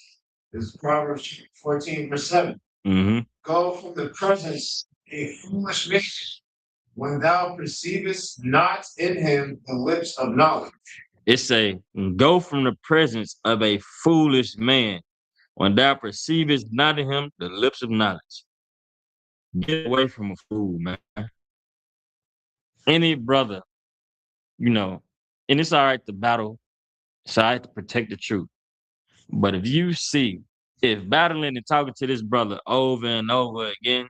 This is Proverbs 14, verse 7. Mm-hmm. Go from the presence a foolish man, when thou perceivest not in him the lips of knowledge. It's go from the presence of a foolish man, when thou perceivest not in him the lips of knowledge. Get away from a fool, man. Any brother, and it's all right to battle, it's all right to protect the truth. But if battling and talking to this brother over and over again,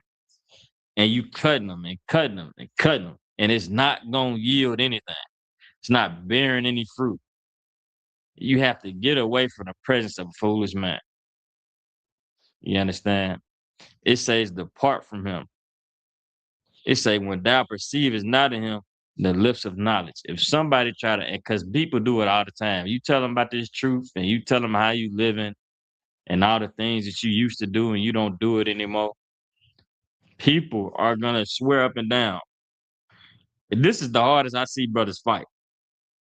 and you cutting them and cutting them and cutting them, and it's not going to yield anything, it's not bearing any fruit, you have to get away from the presence of a foolish man. You understand? It says, depart from him. It say, when thou perceivest not in him the lips of knowledge. If somebody because people do it all the time. You tell them about this truth and you tell them how you living and all the things that you used to do and you don't do it anymore. People are going to swear up and down. And this is the hardest I see brothers fight.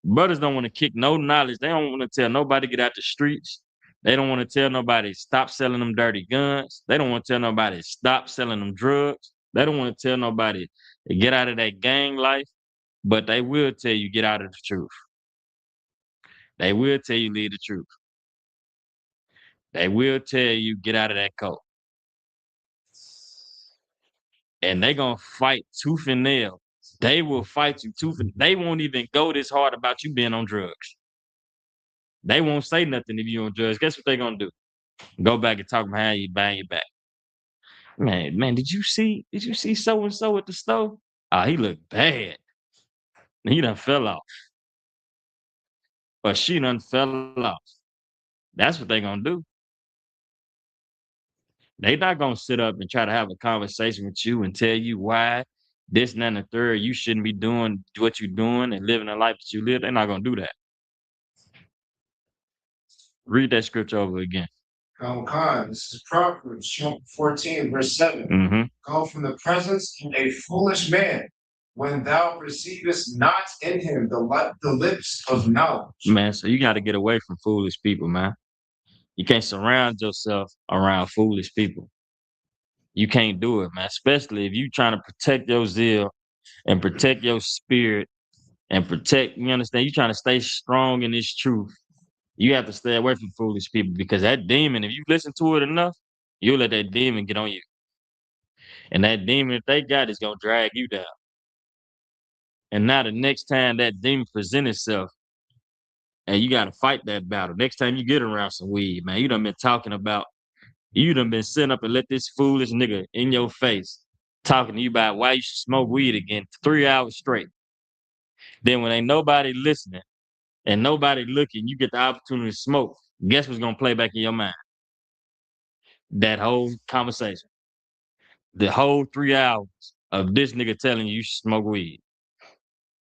Brothers don't want to kick no knowledge. They don't want to tell nobody get out the streets. They don't want to tell nobody stop selling them dirty guns. They don't want to tell nobody stop selling them drugs. They don't want to tell nobody to get out of that gang life, but they will tell you get out of the truth. They will tell you leave the truth. They will tell you get out of that cult. And they gonna fight tooth and nail They will fight you tooth and they won't even go this hard about you being on drugs. They won't say nothing if you on drugs. Guess what they gonna do? Go back and talk behind you, behind your back. Man, did you see so and so at the store? Oh, he looked bad. He done fell off. Or she done fell off. That's what they gonna do. They not gonna sit up and try to have a conversation with you and tell you why this and that and the third you shouldn't be doing what you're doing and living the life that you live. They're not gonna do that. Read that scripture over again. Khan, this is Proverbs chapter 14, verse 7. Mm-hmm. Go from the presence of a foolish man when thou perceivest not in him the lips of knowledge. Man, so you got to get away from foolish people, man. You can't surround yourself around foolish people. You can't do it, man. Especially if you trying to protect your zeal and protect your spirit and protect, you understand? You trying to stay strong in this truth. You have to stay away from foolish people because that demon, if you listen to it enough, you'll let that demon get on you. And that demon that they got is going to drag you down. And now the next time that demon presents itself, and you got to fight that battle. Next time you get around some weed, man, you done been talking about, you done been sitting up and let this foolish nigga in your face talking to you about why you should smoke weed again 3 hours straight. Then when ain't nobody listening and nobody looking, you get the opportunity to smoke. Guess what's going to play back in your mind? That whole conversation. The whole 3 hours of this nigga telling you should smoke weed.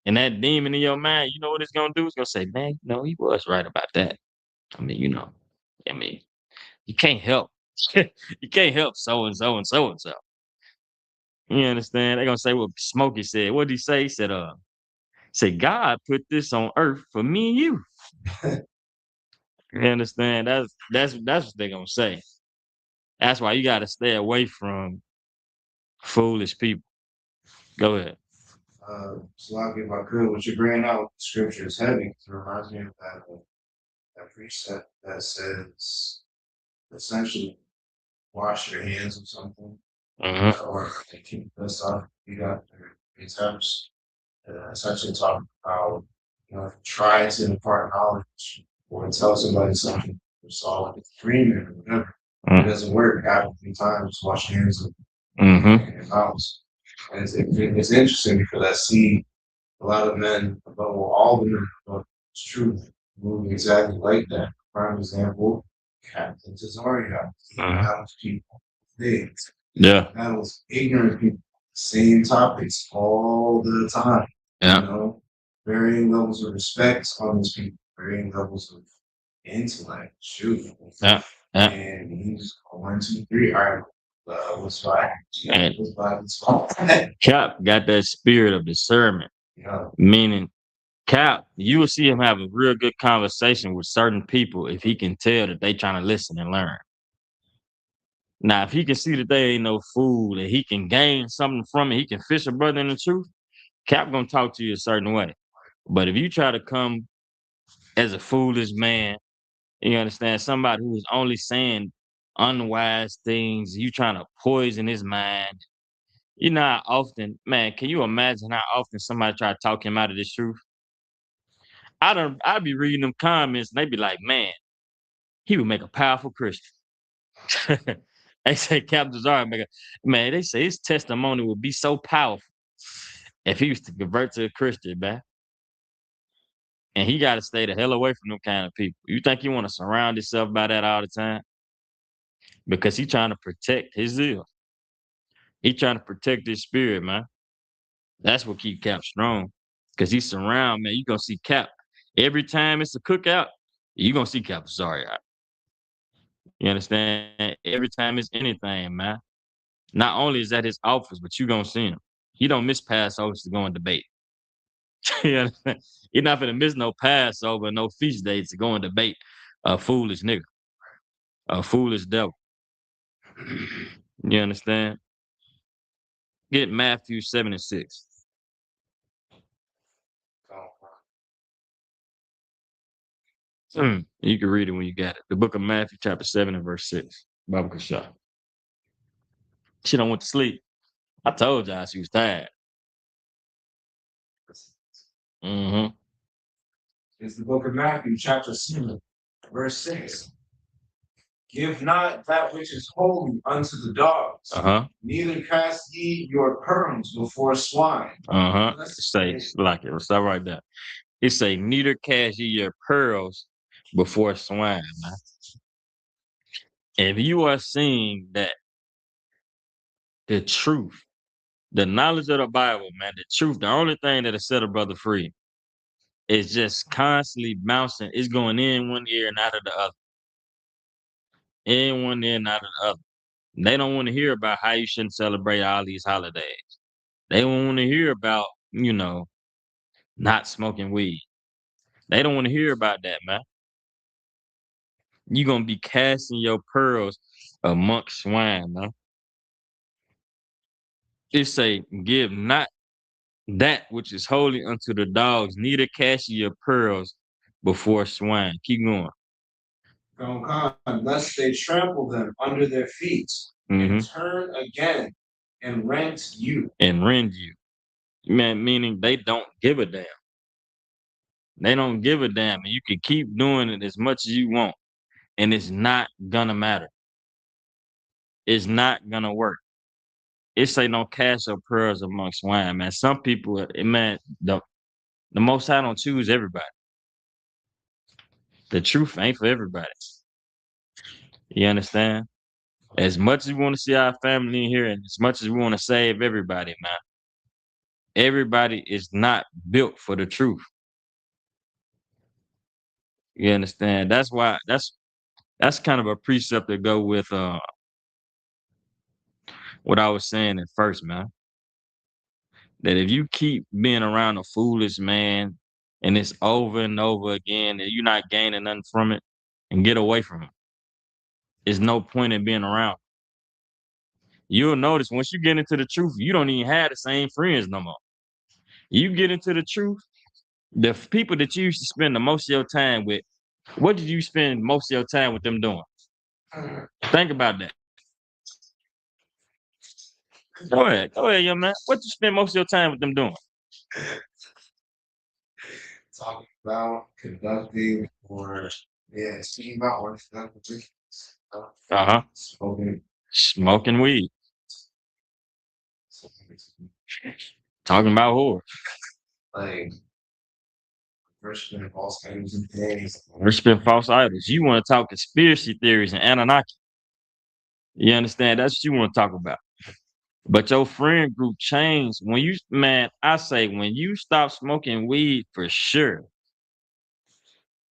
And that demon in your mind, you know what it's going to do? It's going to say, man, no, he was right about that. I mean, you can't help. You can't help so and so and so and so. You understand? They're gonna say what Smokey said. What did he say? He said God put this on earth for me and you. You understand? That's what they're gonna say. That's why you gotta stay away from foolish people. Go ahead. Salaki, if I could, what you're bringing out scripture is heavy. It reminds me of that precept that says essentially wash your hands or something, or keep this off. You got your attempts. Essentially talking about, try to impart knowledge or tell somebody something or solve a dream or whatever. It doesn't work half the times. Wash your hands and your mouths. And it's interesting because I see a lot of men, all the men, but it's true, moving exactly like that. Prime example, Captain Cesario, battles people, things, battles ignorant people, same topics all the time. Varying levels of respect on these people, varying levels of intellect, shoot. And he's 1, 2, 3. All right, what's 5? What's 5 and small? Cap got that spirit of discernment. Meaning, Cap, you will see him have a real good conversation with certain people if he can tell that they trying to listen and learn. Now, if he can see that they ain't no fool and he can gain something from it, he can fish a brother in the truth, Cap gonna talk to you a certain way. But if you try to come as a foolish man, you understand, somebody who is only saying unwise things, you trying to poison his mind. You know how often, man, can you imagine how often somebody try to talk him out of this truth? I'd be reading them comments and they'd be like, man, he would make a powerful Christian. They say Captain Zara man, they say his testimony would be so powerful if he was to convert to a Christian, man. And he got to stay the hell away from them kind of people. You think you want to surround yourself by that all the time? Because he trying to protect his zeal. He trying to protect his spirit, man. That's what keep Cap strong. Because he's surrounded, man. You going to see Cap. Every time it's a cookout, you going to see Cap Sorry out. You understand? Every time it's anything, man. Not only is that his office, but you going to see him. He don't miss Passovers to go and debate. You understand? You're not going to miss no Passover, no feast days to go and debate a foolish nigga, a foolish devil. You understand? Get Matthew 7 and 6. You can read it when you got it. The book of Matthew, chapter 7 and verse 6. Bible Kashah. She don't want to sleep. I told y'all she was tired. Mm-hmm. It's the book of Matthew, chapter 7, verse 6. Give not that which is holy unto the dogs, neither cast ye your pearls before swine. Say like it. Stop right there. It say, neither cast ye your pearls before swine, man. If you are seeing that the truth, the knowledge of the Bible, man, the truth, the only thing that'll set a brother free is just constantly bouncing. It's going in one ear and out of the other. In one ear and out of the other. They don't want to hear about how you shouldn't celebrate all these holidays. They don't want to hear about, not smoking weed. They don't want to hear about that, man. You're going to be casting your pearls amongst swine, man. It say, give not that which is holy unto the dogs, neither cast ye your pearls before swine. Keep going. Lest they trample them under their feet and turn again and rend you. And rend you. Man, meaning they don't give a damn. They don't give a damn. And you can keep doing it as much as you want. And it's not gonna matter. It's not gonna work. It say don't cast your pearls among swine, man. Some people, man, the Most High don't choose everybody. The truth ain't for everybody. You understand? As much as we want to see our family in here, and as much as we want to save everybody, man, everybody is not built for the truth. You understand? That's why that's kind of a precept to go with what I was saying at first, man. That if you keep being around a foolish man and it's over and over again and you're not gaining nothing from it, and get away from him. There's no point in being around. You'll notice once you get into the truth, you don't even have the same friends no more. You get into the truth, the people that you used to spend the most of your time with, what did you spend most of your time with them doing? Think about that. Go ahead, young man. What you spend most of your time with them doing? Talking about conducting or speaking about or conducting. Smoking weed. Talking about whores. Like worshiping false idols and things. Worshiping false idols. You want to talk conspiracy theories and Anunnaki. You understand? That's what you want to talk about. But your friend group changed when you, man, I say when you stop smoking weed for sure.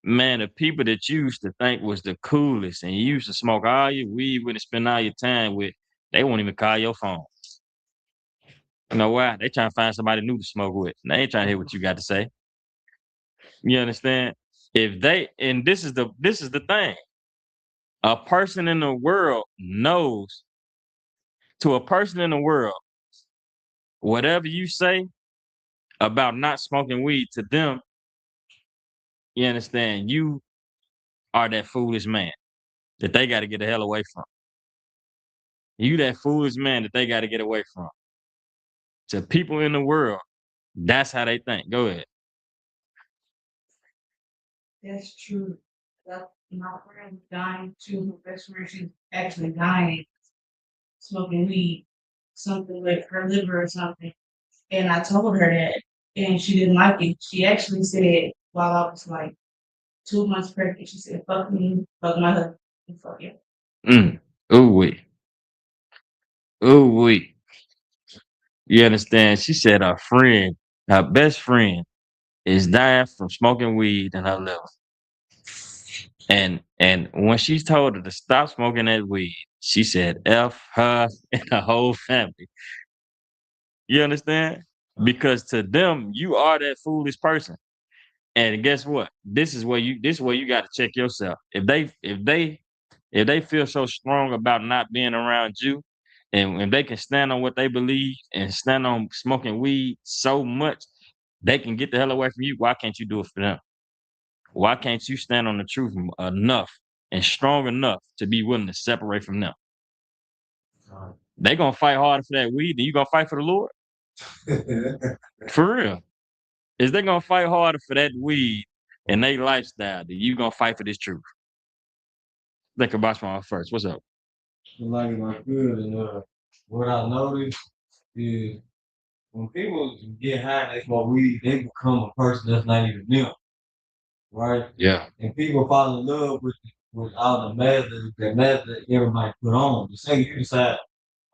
Man, the people that you used to think was the coolest and you used to smoke all your weed with and spend all your time with, they won't even call your phone. You know why? They trying to find somebody new to smoke with. They ain't trying to hear what you got to say. You understand? If they, and this is the thing. A person in the world knows, to a person in the world, whatever you say about not smoking weed, to them, you understand, you are that foolish man that they got to get the hell away from. You that foolish man that they got to get away from. To people in the world, that's how they think. Go ahead. That's true. That my friend dying too. Her best friend, she's actually dying, smoking weed, something with her liver or something. And I told her that, and she didn't like it. She actually said while I was like 2 months pregnant, she said, "Fuck me, fuck my husband, and fuck you." Ooh wee. Ooh wee. You understand? She said her friend, her best friend, is dying from smoking weed in her liver. And when she told her to stop smoking that weed, she said F her and her whole family. You understand? Because to them, you are that foolish person. And guess what? This is where you got to check yourself. If they feel so strong about not being around you, and if they can stand on what they believe and stand on smoking weed so much, they can get the hell away from you. Why can't you do it for them? Why can't you stand on the truth enough and strong enough to be willing to separate from them? They gonna fight harder for that weed than you gonna fight for the Lord. For real. is they gonna fight harder for that weed and they lifestyle than you gonna fight for this truth? Think about from first. What's up? Like my good, and what I noticed is when people get high, and they smoke weed, they become a person that's not even them, right? Yeah. And people fall in love with all the mask that everybody put on. The second you decide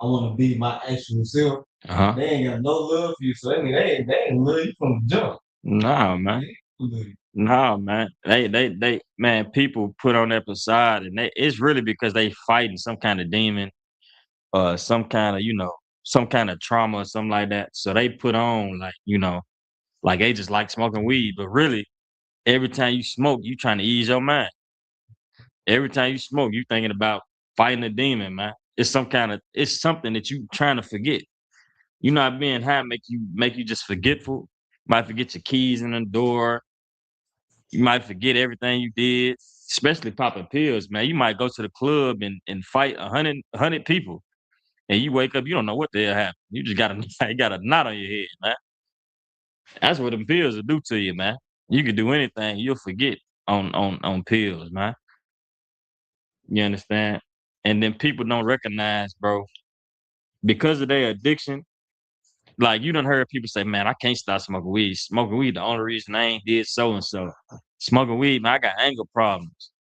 I want to be my actual self, they ain't got no love for you. So I mean, they ain't love you from the jump. Nah, man. They ain't love you. Nah, man. They man, people put on that facade and it's really because they fighting some kind of demon or some kind of, some kind of trauma or something like that. So they put on like, like they just like smoking weed. But really, every time you smoke, you trying to ease your mind. Every time you smoke, you thinking about fighting a demon, man. It's something that you trying to forget. You not being high make you just forgetful. Might forget your keys in the door. You might forget everything you did, especially popping pills, man. You might go to the club and fight a hundred people, and you wake up, you don't know what the hell happened. You just got a you got a knot on your head, man. That's what them pills will do to you, man. You can do anything, you'll forget on pills, man. You understand? And then people don't recognize, bro, because of their addiction. Like you done heard people say, "Man, I can't stop smoking weed. Smoking weed, the only reason I ain't did so and so. Smoking weed, man, I got anger problems."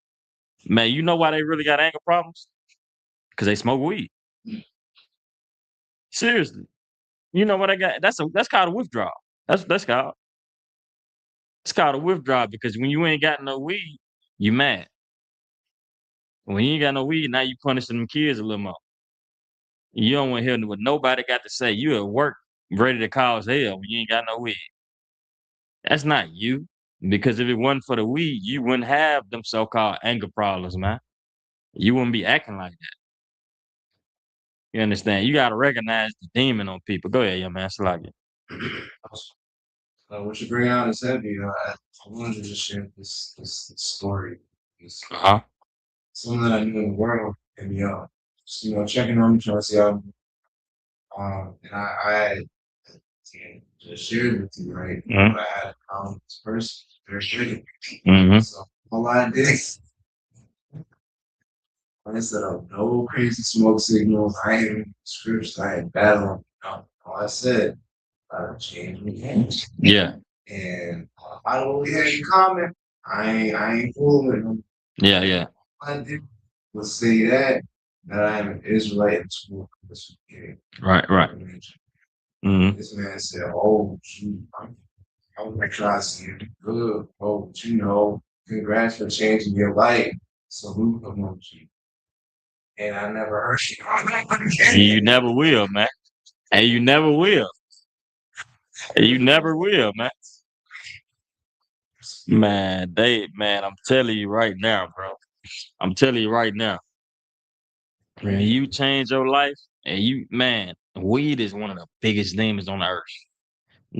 Man, you know why they really got anger problems? Because they smoke weed. Seriously. You know what I got? That's called a withdrawal. That's called. It's called a withdrawal because when you ain't got no weed, you mad. When you ain't got no weed, now you punishing them kids a little more. You don't want to hear what nobody got to say. You at work ready to cause hell when you ain't got no weed. That's not you. Because if it wasn't for the weed, you wouldn't have them so-called anger problems, man. You wouldn't be acting like that. You understand? You gotta recognize the demon on people. Go ahead, yeah, man. It's like it. What you bring out is heavy. I wanted to just share this story. This Uh-huh. someone that I knew in the world, and just, checking on me, trying to see how. And I just shared with you, right? Mhm. I had this person very triggered. Mhm. So all I did, I set up no crazy smoke signals. I ain't scripts. I ain't battling. All I said, I changed my games. Yeah. And I don't really have any comment. I ain't fooling with them. Yeah, yeah. All I did was say that I am an Israelite in school. Right, right. Mhm. This man said, "Oh, shoot, I was like, try to see you good. Oh, but congrats for changing your life. Salute emoji." And I never heard you. You never will, man. And you never will. And you never will, man. Man, I'm telling you right now, bro. I'm telling you right now. When you change your life and weed is one of the biggest demons on the earth.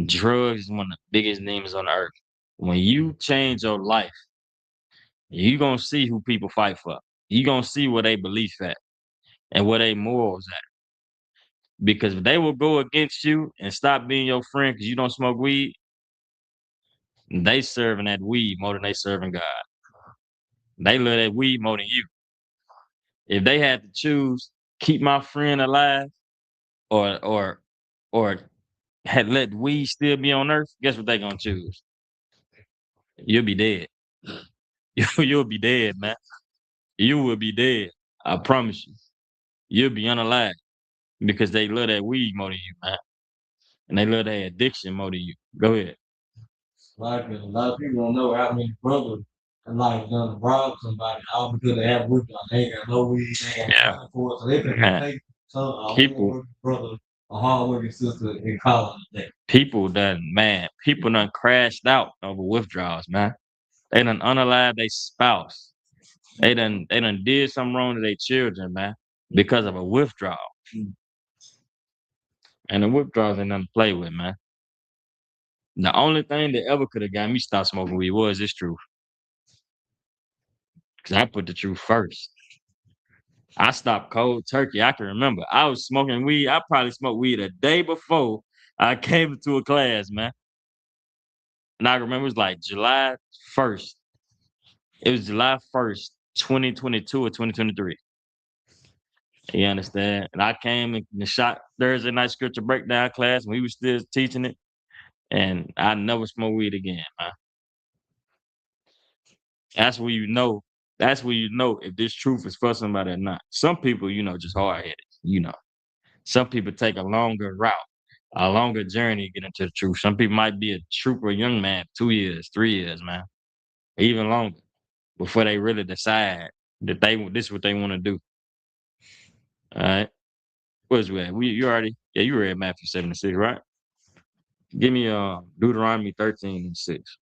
Drugs is one of the biggest demons on the earth. When you change your life, you gonna see who people fight for. You gonna see where they belief at and where they morals at. Because if they will go against you and stop being your friend because you don't smoke weed, they serving that weed more than they serving God. They love that weed more than you. If they had to choose, keep my friend alive or or had let weed still be on earth, guess what they gonna choose? You'll be dead. You'll be dead, man. You will be dead. I promise you. You'll be unalive because they love that weed more than you, man. And they love that addiction more than you. Go ahead. Like a lot of people don't know how many brothers and like done rob somebody all because they have withdrawal. They ain't got no weed, they ain't got Yeah. nothing for it, so they can Man. take a People- hard-working brother, a hard-working sister, and call it a day. People done crashed out over withdrawals, man. They done unalive their spouse. They done did something wrong to their children, man, because of a withdrawal. And the withdrawals ain't nothing to play with, man. The only thing that ever could have got me stop smoking weed was this truth. Because I put the truth first. I stopped cold turkey. I can remember. I was smoking weed. I probably smoked weed a day before I came into a class, man. And I remember it was like July 1st. It was July 1st, 2022 or 2023. You understand? And I came in the shot Thursday night scripture breakdown class, and we was still teaching it. And I never smoke weed again, man. That's where you know. That's where you know if this truth is for somebody or not. Some people, just hard headed. Some people take a longer route, a longer journey to get into the truth. Some people might be a trooper, young man, 2 years, 3 years, man, even longer before they really decide that this is what they want to do. All right. Where's we at? You read Matthew 7 and 6, right? Give me Deuteronomy 13 and 6.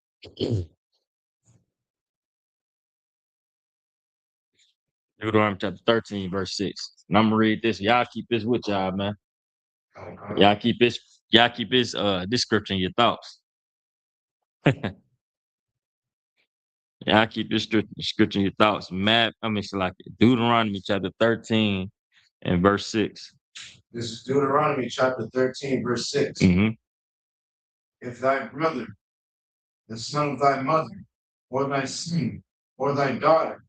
Deuteronomy chapter 13, verse 6. And I'm gonna read this. Y'all keep this with y'all, man. Y'all keep this this scripture in your thoughts. Y'all keep this scripture in your thoughts. Deuteronomy chapter 13 and verse 6. This is Deuteronomy chapter 13, verse 6. Mm-hmm. If thy brother, the son of thy mother, or thy son, or thy daughter,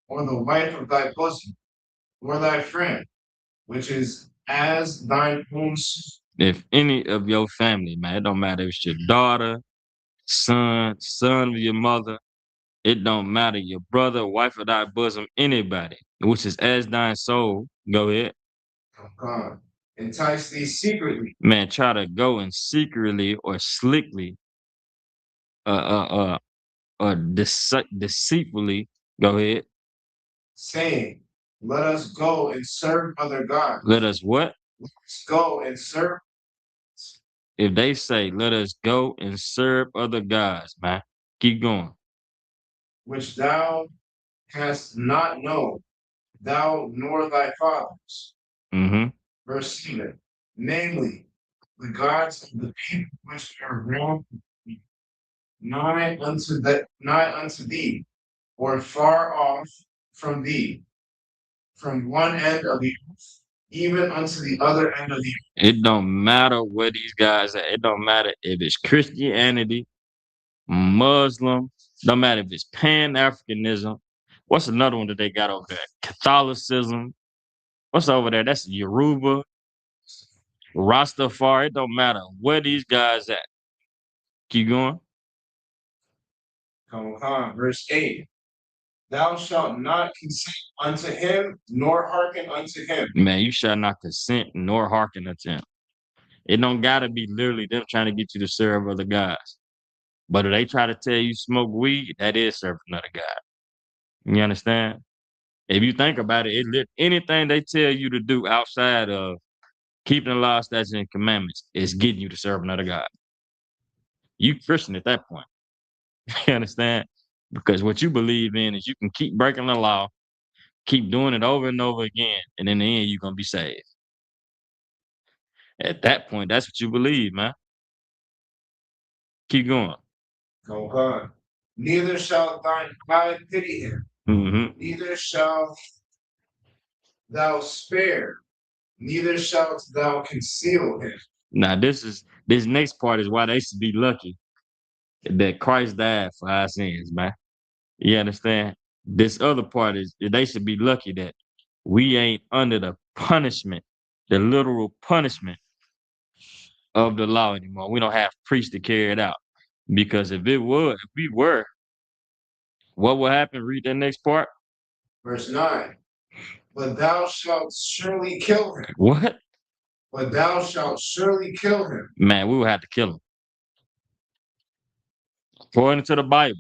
or the wife of thy bosom, or thy friend, which is as thine own son. If any of your family, man, it don't matter if it's your daughter, son of your mother, it don't matter, your brother, wife of thy bosom, anybody, which is as thine soul, go ahead. God, entice thee secretly. Man, try to go and secretly or slickly, or deceitfully, go ahead. Saying, let us go and serve other gods. Let us what? Let's go and serve. If they say, let us go and serve other gods, man, keep going. Which thou hast not known, thou nor thy fathers. Mm-hmm. Verse 7. Namely, the gods of the people which are round nigh unto thee, or far off from thee, from one end of the earth, even unto the other end of the earth. It don't matter where these guys are. It don't matter if it's Christianity, Muslim, don't matter if it's Pan-Africanism. What's another one that they got over there? Catholicism. What's over there? That's Yoruba, Rastafari. It don't matter where these guys at. Keep going. Come on, verse 8. Thou shalt not consent unto him, nor hearken unto him. Man, you shall not consent nor hearken unto him. It don't gotta be literally them trying to get you to serve other guys. But if they try to tell you smoke weed, that is serving another God. You understand? If you think about it, anything they tell you to do outside of keeping the law, statutes, and commandments is getting you to serve another God. You Christian at that point. You understand? Because what you believe in is you can keep breaking the law, keep doing it over and over again, and in the end, you're going to be saved. At that point, that's what you believe, man. Keep going. Come on. Neither shalt thine eye pity him, Mm-hmm. neither shalt thou spare, neither shalt thou conceal him. Now, this next part is why they should be lucky that Christ died for our sins, man. You understand? This other part is they should be lucky that we ain't under the punishment, the literal punishment of the law anymore. We don't have priests to carry it out. Because if we were, what will happen? Read that next part. Verse 9. But thou shalt surely kill him. What? But thou shalt surely kill him. Man, we will have to kill him. According to the Bible,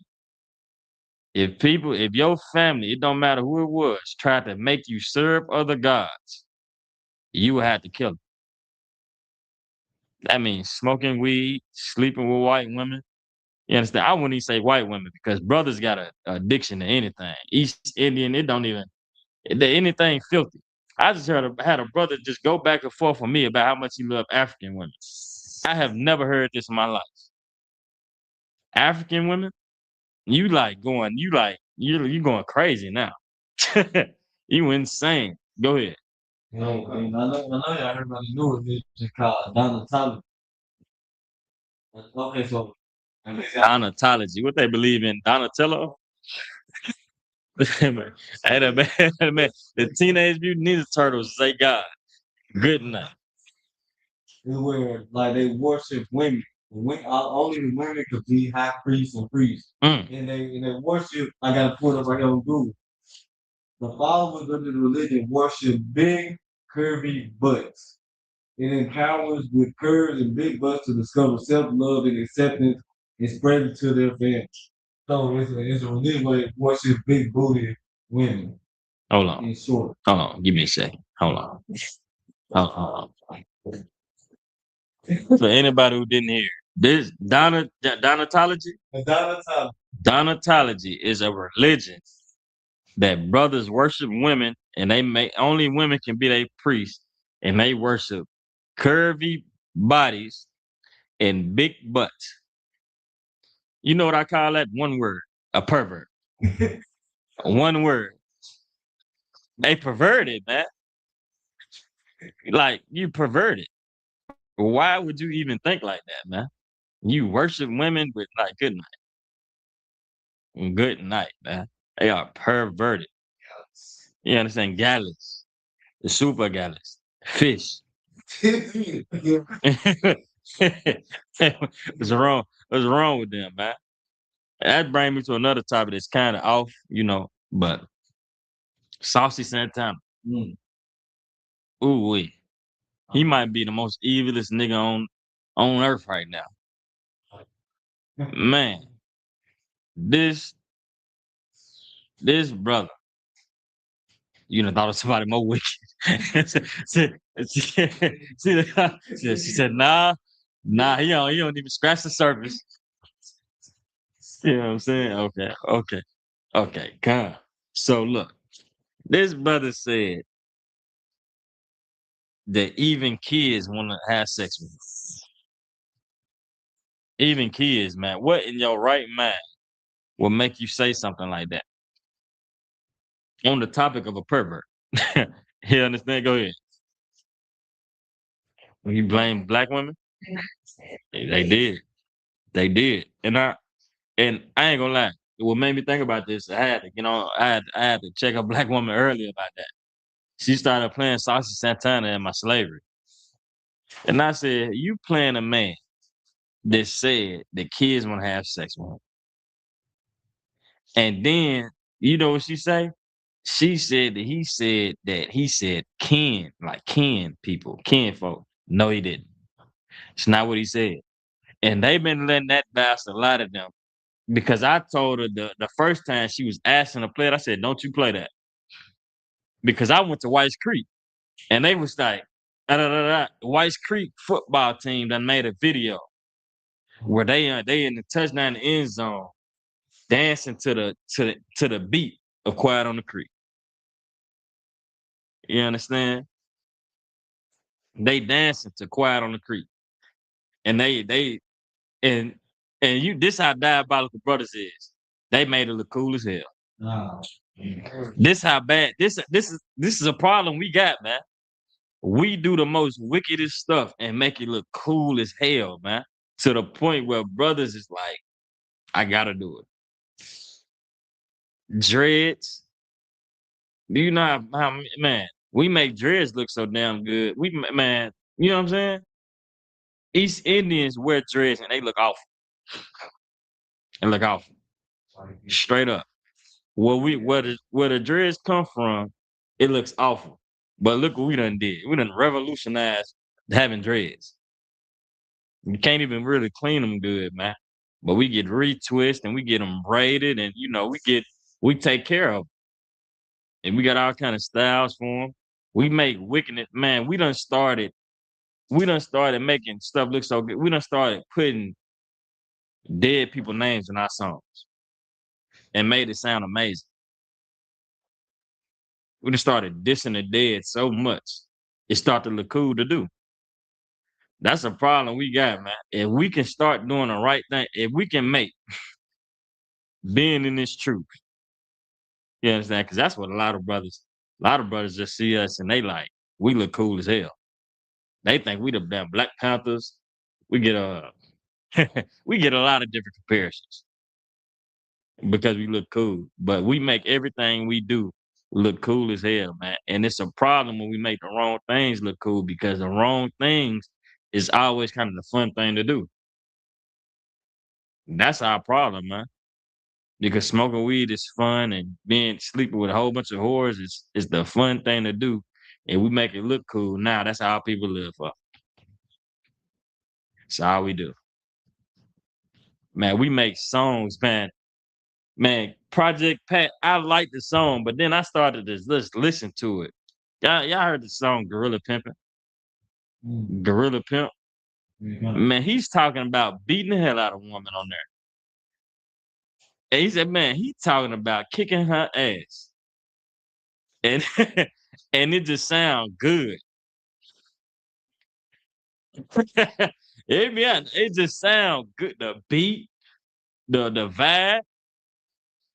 if your family, it don't matter who it was, tried to make you serve other gods, you will have to kill them. That means smoking weed, sleeping with white women. You understand? I wouldn't even say white women because brothers got an addiction to anything. East Indian, it don't even, anything filthy. I just had a brother just go back and forth with me about how much he loved African women. I have never heard this in my life. African women? You going crazy now. You insane. Go ahead. And I know y'all heard about the news. It's just called Donald Tyler. Okay, so Donatology. What they believe in? Donatello? Man, hey, man, the Teenage Mutant Ninja Turtles say God. Good night. It's where like they worship women. Only the women could be high priests and priests. Mm. And they worship, I gotta put up right here on Google. The followers of the religion worship big, curvy butts. It empowers with curves and big butts to discover self-love and acceptance and spread it to their family. So it's a religion where they worship big booty women. Hold on. In short. Hold on. Give me a second. Hold on. Hold on. For anybody who didn't hear, this Donatology? Donatology is a religion that brothers worship women, and only women can be their priests, and they worship curvy bodies and big butts. You know what I call that? One word: a pervert. One word. They perverted, man. Like, you perverted. Why would you even think like that, man? You worship women with like good night. Good night, man. They are perverted. You understand? Gallus. The super gallus. Fish. What's wrong? What's wrong with them, man? That brings me to another topic that's kind of off, but Saucy Santana. Ooh wee. He might be the most evilest nigga on earth right now. Man, this brother, thought of somebody more wicked. She said, nah, he don't even scratch the surface. You know what I'm saying? Okay, come. So look, this brother said that even kids want to have sex with him. Even kids, man. What in your right mind will make you say something like that? On the topic of a pervert. You understand? Go ahead. When you blame black women? They did. They did. And I ain't gonna lie. What made me think about this, I had to check a black woman earlier about that. She started playing Saucy Santana in my slavery. And I said, you playing a man that said that kids want to have sex with him. And then, you know what she say? She said that he said kin, like kin people, kin folk. No, he didn't. It's not what he said. And they've been letting that bastard lie to them. Because I told her the first time she was asking to play it, I said, don't you play that. Because I went to White's Creek. And they was like, White's Creek football team done made a video where they in the touchdown end zone dancing to the beat of Quiet on the Creek. You understand? They dancing to Quiet on the Creek. And this how Diabolical Brothers is. They made it look cool as hell. Nah. This how bad this is a problem we got, man. We do the most wickedest stuff and make it look cool as hell, man. To the point where brothers is like, I gotta do it. Dreads. Do you know how man? We make dreads look so damn good. Man, you know what I'm saying? East Indians wear dreads and they look awful. Straight up. Where the dreads come from, it looks awful. But look what we done did. We done revolutionized having dreads. You can't even really clean them good, man. But we get retwist and we get them braided, and we take care of them. And we got all kind of styles for them. We make wickedness, man. We done started making stuff look so good. We done started putting dead people names in our songs and made it sound amazing. We just started dissing the dead so much, it started to look cool to do. That's a problem we got, man. If we can start doing the right thing, if we can make being in this truth, you understand? Because that's what a lot of brothers just see us and they like, we look cool as hell. They think we the damn Black Panthers. We get We get a lot of different comparisons because we look cool, but we make everything we do look cool as hell, man. And it's a problem when we make the wrong things look cool because the wrong things is always kind of the fun thing to do. That's our problem, man. Because smoking weed is fun and being sleeping with a whole bunch of whores is the fun thing to do. And we make it look cool. Now that's how people live for. That's all we do. Man, we make songs, man. Man, Project Pat, I like the song, but then I started to just listen to it. Y'all heard the song Gorilla Pimpin'? Mm. Gorilla Pimp? Yeah. Man, he's talking about beating the hell out of a woman on there. And he said, man, he talking about kicking her ass. And and it just sound good. It just sound good. The beat, the vibe.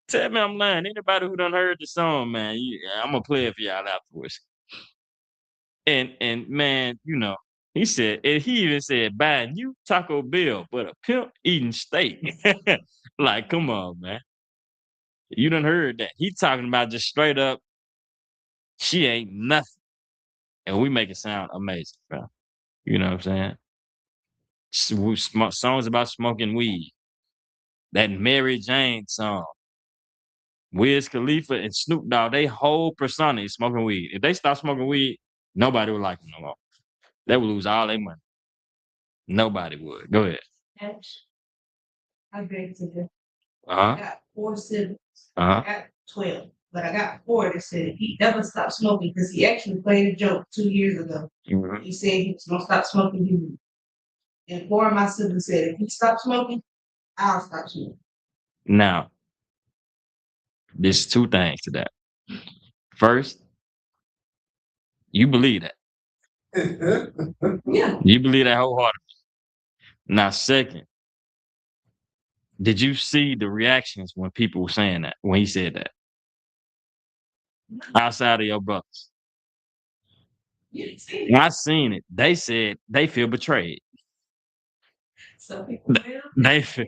Tell me I'm lying. Anybody who done heard the song, man, I'm gonna play it for y'all afterwards. And man, you know, he said, and he even said, buying you Taco Bell, but a pimp eating steak. Like, come on, man. You done heard that. He talking about just straight up, she ain't nothing. And we make it sound amazing, bro. You know what I'm saying? Songs about smoking weed. That Mary Jane song. Wiz Khalifa and Snoop Dogg, they whole persona is smoking weed. If they stop smoking weed, nobody would like them no more. They would lose all their money. Nobody would. Go ahead. Yes. I beg to differ. I Uh-huh. got 4 siblings. Uh-huh. I got 12, but I got 4 that said he never stopped smoking because he actually played a joke 2 years ago. Mhm. He said he was gonna stop smoking weed. And 4 of my siblings said if he stops smoking, I'll stop smoking. Now, there's 2 things to that. First, you believe that. Yeah. You believe that wholeheartedly. Now, second, did you see the reactions when people were saying that, when he said that? Outside of your brothers. You didn't see When it. I seen it, they said they feel betrayed. Some people Th- will.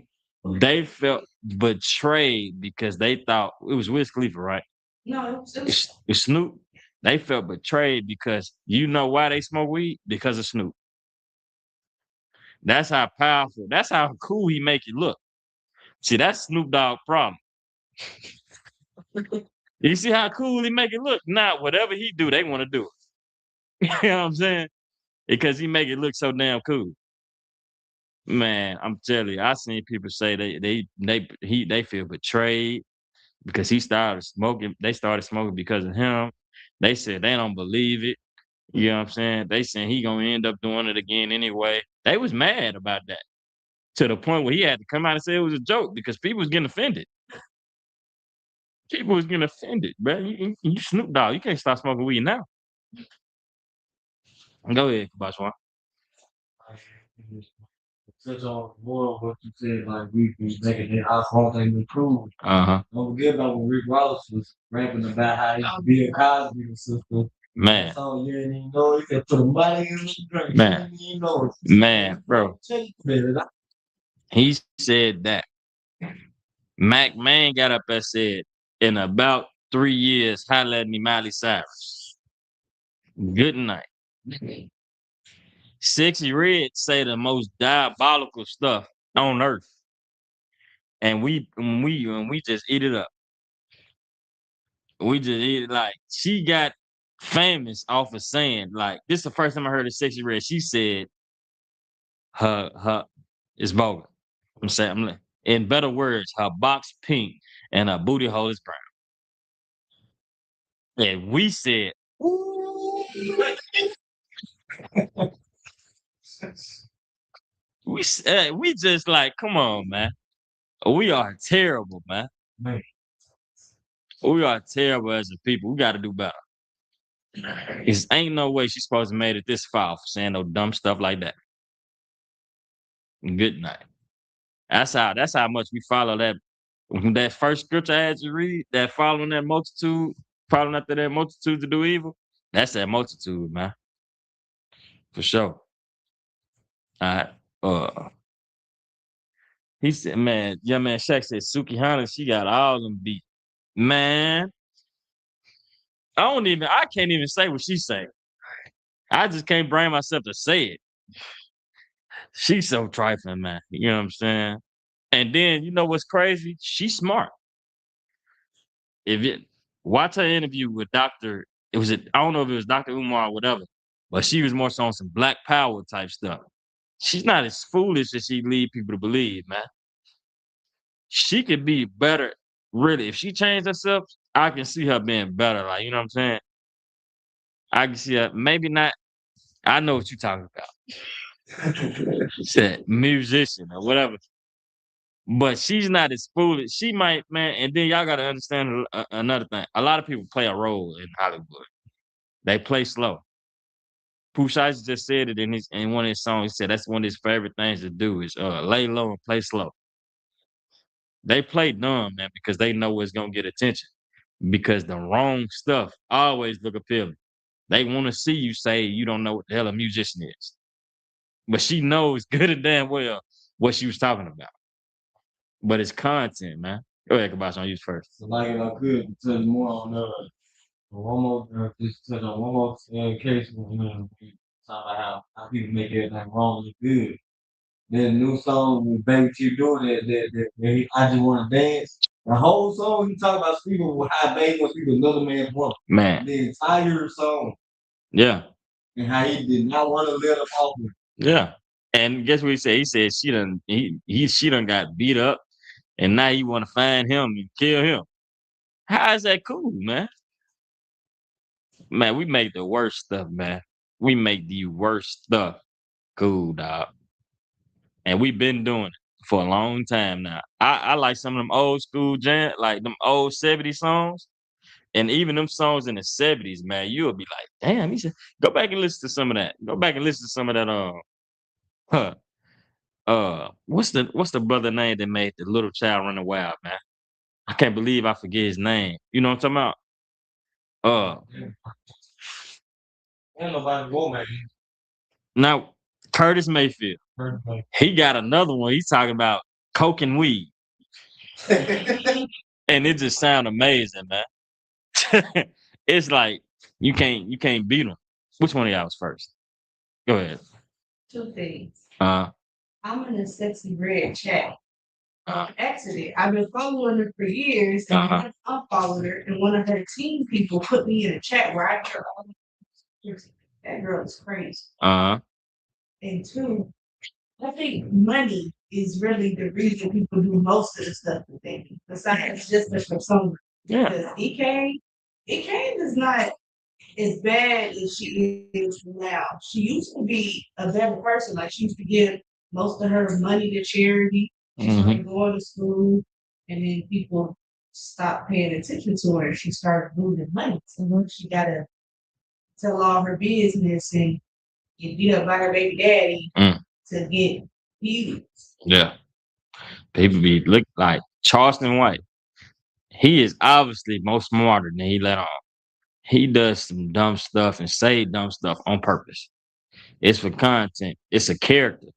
They felt betrayed because they thought it was Wiz Khalifa, right? No, it was It's Snoop. They felt betrayed because you know why they smoke weed? Because of Snoop. That's how powerful, that's how cool he make it look. See, that's Snoop Dogg problem. You see how cool he make it look? Now, whatever he do, they want to do it. You know what I'm saying? Because he make it look so damn cool. Man, I'm telling you, I seen people say they feel betrayed because he started smoking. They started smoking because of him. They said they don't believe it. You know what I'm saying? They saying he gonna end up doing it again anyway. They was mad about that to the point where he had to come out and say it was a joke because people was getting offended. People was getting offended, bro. You Snoop Dogg, you can't stop smoking weed now. Go ahead, Kabashwan. Touch on more of what you said, like we was making it our fault and improve. Uh-huh. Don't forget about when Rick Ross was rapping about how he used to be a Cosby and sister. Man, So you didn't even know he could put money in the drink. Man. You didn't even know it. Man, bro. Take it. He said that. Mac Man got up and said, in about 3 years, holla at me, Miley Cyrus. Good night. Sexy Red say the most diabolical stuff on earth. And we just eat it up. We just eat it like she got famous off of saying, like, this is the first time I heard of Sexy Red. She said her is bogus. I'm saying, in better words, her box pink and her booty hole is brown. And we said, ooh. We just like, come on, man. We are terrible, man. Man. We are terrible as a people. We got to do better. It ain't no way she's supposed to made it this far for saying no dumb stuff like that. Good night. That's how much we follow that first scripture I had to read, that following that multitude, following after that multitude to do evil. That's that multitude, man. For sure. All right. He said, man, yeah, man, Shaq said Suki Hana, she got all them beat. Man, I can't even say what she say. I just can't bring myself to say it. She's so trifling, man. You know what I'm saying? And then you know what's crazy? She's smart. If it watch her interview with I don't know if it was Dr. Umar or whatever, but she was more so on some black power type stuff. She's not as foolish as she lead people to believe, man. She could be better, really. If she changed herself, I can see her being better. Like, you know what I'm saying? I can see her, maybe not. I know what you're talking about. She said musician or whatever. But she's not as foolish. She might, man. And then y'all got to understand another thing. A lot of people play a role in Hollywood. They play slow. Pooh Shiesty just said it in one of his songs. He said that's one of his favorite things to do is lay low and play slow. They play dumb, man, because they know it's gonna get attention. Because the wrong stuff always look appealing. They want to see you say you don't know what the hell a musician is. But she knows good and damn well what she was talking about. But it's content, man. Go ahead, Kabash, on you first. So like if I could touch more on one more just touch on one more case when we talk about how people make everything wrong look good. That new song with Baby Chief doing I just wanna dance. The whole song he talk about speaking with how Baby wants to be another man's woman. Man. The entire song. Yeah. And how he did not want to let her off with. Yeah. And guess what he said? He said she done got beat up and now you want to find him and kill him. How is that cool, man? Man, we make the worst stuff, man. We make the worst stuff cool, dog. And we've been doing it for a long time now. I like some of them old school like them old 70s songs. And even them songs in the 70s, man, you'll be like, damn, he said, go back and listen to some of that. Go back and listen to some of that what's the brother name that made the little child running wild, man? I can't believe I forget his name. You know what I'm talking about? Ain't nobody go, man. Now Curtis Mayfield. He got another one. He's talking about coke and weed. And it just sound amazing, man. It's like you can't beat them. Which one of y'all was first? Go ahead. Two things. Uh I'm in a sexy red chat. Accident. I've been following her for years, and I unfollowed her, and one of her team people put me in a chat where I heard all that girl is crazy. And two, I think money is really the reason people do most of the stuff that they do. Besides just the persona. Yeah. Because EK is not as bad as she is now. She used to be a better person. Like she used to give most of her money to charity. She started going to school, and then people stopped paying attention to her. She started losing money. So she got to tell all her business and get beat up by her baby daddy to get views. Yeah. People be look like Charleston White. He is obviously more smarter than he let on. He does some dumb stuff and say dumb stuff on purpose. It's for content. It's a character.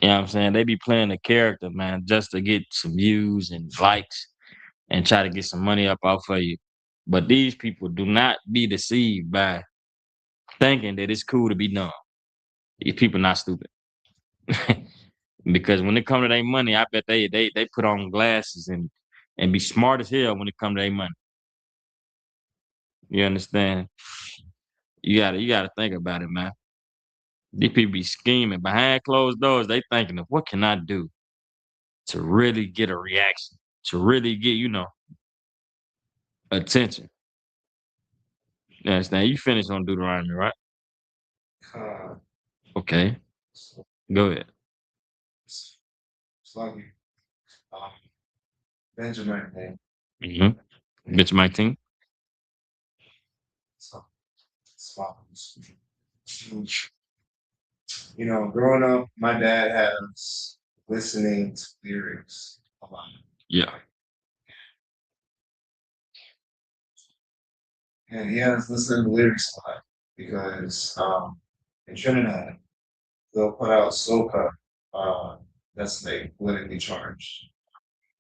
You know what I'm saying? They be playing a character, man, just to get some views and likes and try to get some money up off of you. But these people do not be deceived by thinking that it's cool to be dumb. These people not stupid. Because when it come to their money, I bet they put on glasses and be smart as hell when it come to their money. You understand? You gotta think about it, man. These people be scheming behind closed doors. They thinking of what can I do to really get a reaction, to really get, attention. You understand? You finished on Deuteronomy, right? Okay. Go ahead. It's like Benjamin name. Benjamin team. So, growing up, my dad had us listening to lyrics a lot. Yeah. And he has listened to lyrics a lot because in Trinidad, they'll put out soca that's like politically charged.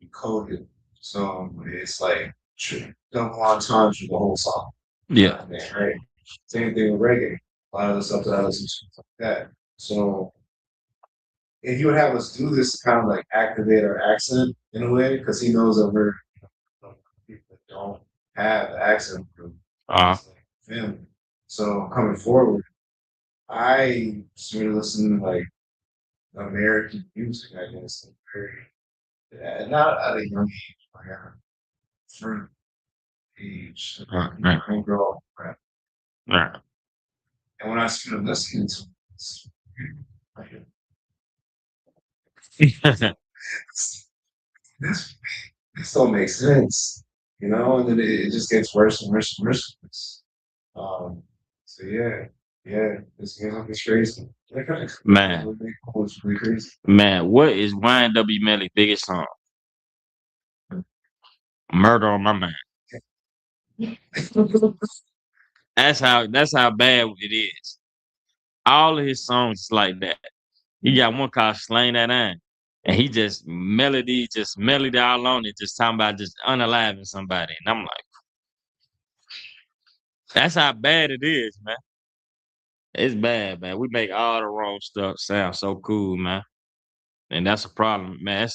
You code it. So it's like double entendre the whole song. Yeah. Right. Same thing with reggae. A lot of the stuff that I listen to like that. So if you would have us do this kind of like activate our accent in a way, because he knows that we're people that don't have the accent for Uh, him. So coming forward, I started listening to like American music, I guess, like, not at a young age, like at a certain age. right. I grew up rap. Right. And when I started listening to it, like, this this don't make sense, and then it just gets worse and worse and worse. Um, so yeah, this music is crazy. Man, It's really crazy. man, what is YNW Melly's biggest song? Murder on My Mind. That's how bad it is. All of his songs is like that. He got one called Slaying That Iron. And he just melody all on it, just talking about just unaliving somebody. And I'm like, that's how bad it is, man. It's bad, man. We make all the wrong stuff sound so cool, man. And that's a problem, man.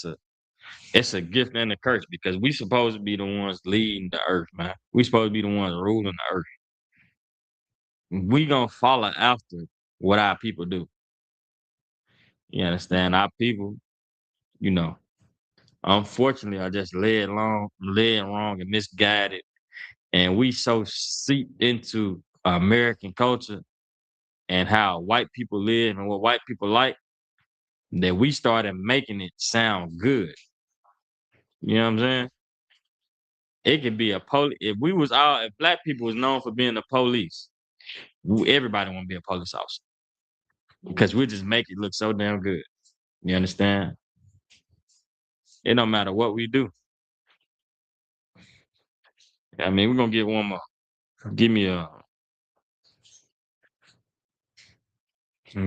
It's a gift and a curse because we supposed to be the ones leading the earth, man. We supposed to be the ones ruling the earth. We gonna follow after what our people do. You understand? Our people, you know, unfortunately are just led wrong and misguided. And we so seeped into American culture and how white people live and what white people like that we started making it sound good. You know what I'm saying? It could be a police. If black people was known for being the police, everybody want to be a police officer because we just make it look so damn good. You understand? It don't matter what we do. I mean, we're gonna get one more. Give me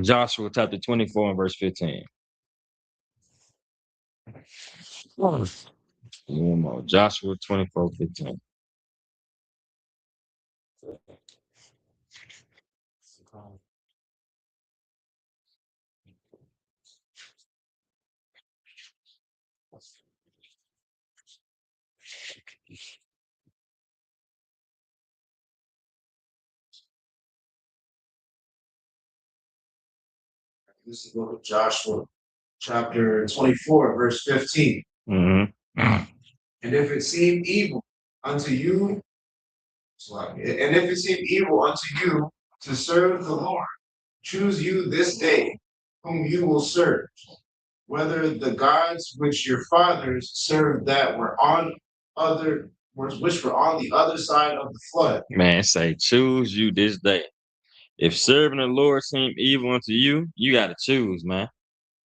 Joshua chapter 24 and verse 15. One more. Joshua 24:15. This is the book of Joshua, chapter 24, verse 15. Mm-hmm. And if it seem evil unto you, and if it seem evil unto you to serve the Lord, choose you this day whom you will serve, whether the gods which your fathers served that were on which were on the other side of the flood. Man, say, choose you this day. If serving the Lord seem evil unto you, you got to choose, man.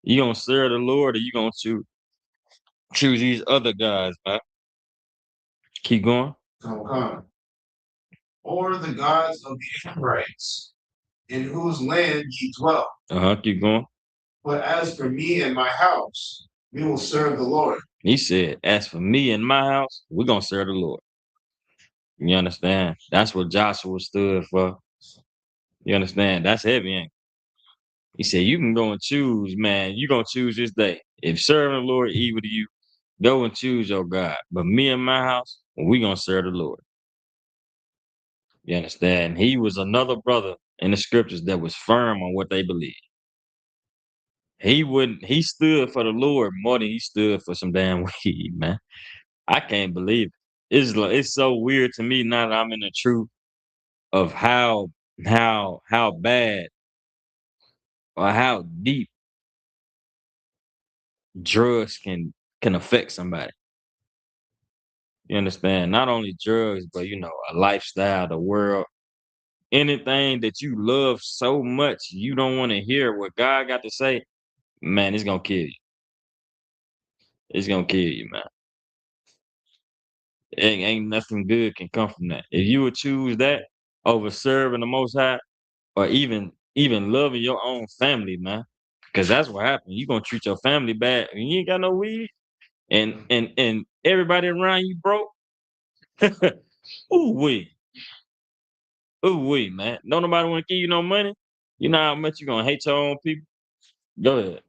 You gonna serve the Lord or you gonna choose these other guys, man. Keep going. Come. Or the gods of the Amorites, in whose land ye dwell. Keep going. But as for me and my house, we will serve the Lord. He said, as for me and my house, we're gonna serve the Lord. You understand? That's what Joshua stood for. You understand? That's heavy, ain't it? He said, you can go and choose, man. You gonna choose this day. If serving the Lord evil to you, go and choose your God. But me and my house, we gonna serve the Lord. You understand? He was another brother in the scriptures that was firm on what they believed. He stood for the Lord more than he stood for some damn weed, man. I can't believe it. It's so weird to me now that I'm in the truth of how bad or how deep drugs can affect somebody. You understand? Not only drugs, but a lifestyle, the world, anything that you love so much, you don't want to hear what God got to say, man, it's gonna kill you. It's gonna kill you, man. Ain't nothing good can come from that. If you would choose that over serving the Most High, or even loving your own family, man, Cause that's what happened. You gonna treat your family bad and you ain't got no weed, and everybody around you broke. Ooh wee, ooh wee, man. Don't nobody want to give you no money. You know how much you gonna hate your own people. Go ahead.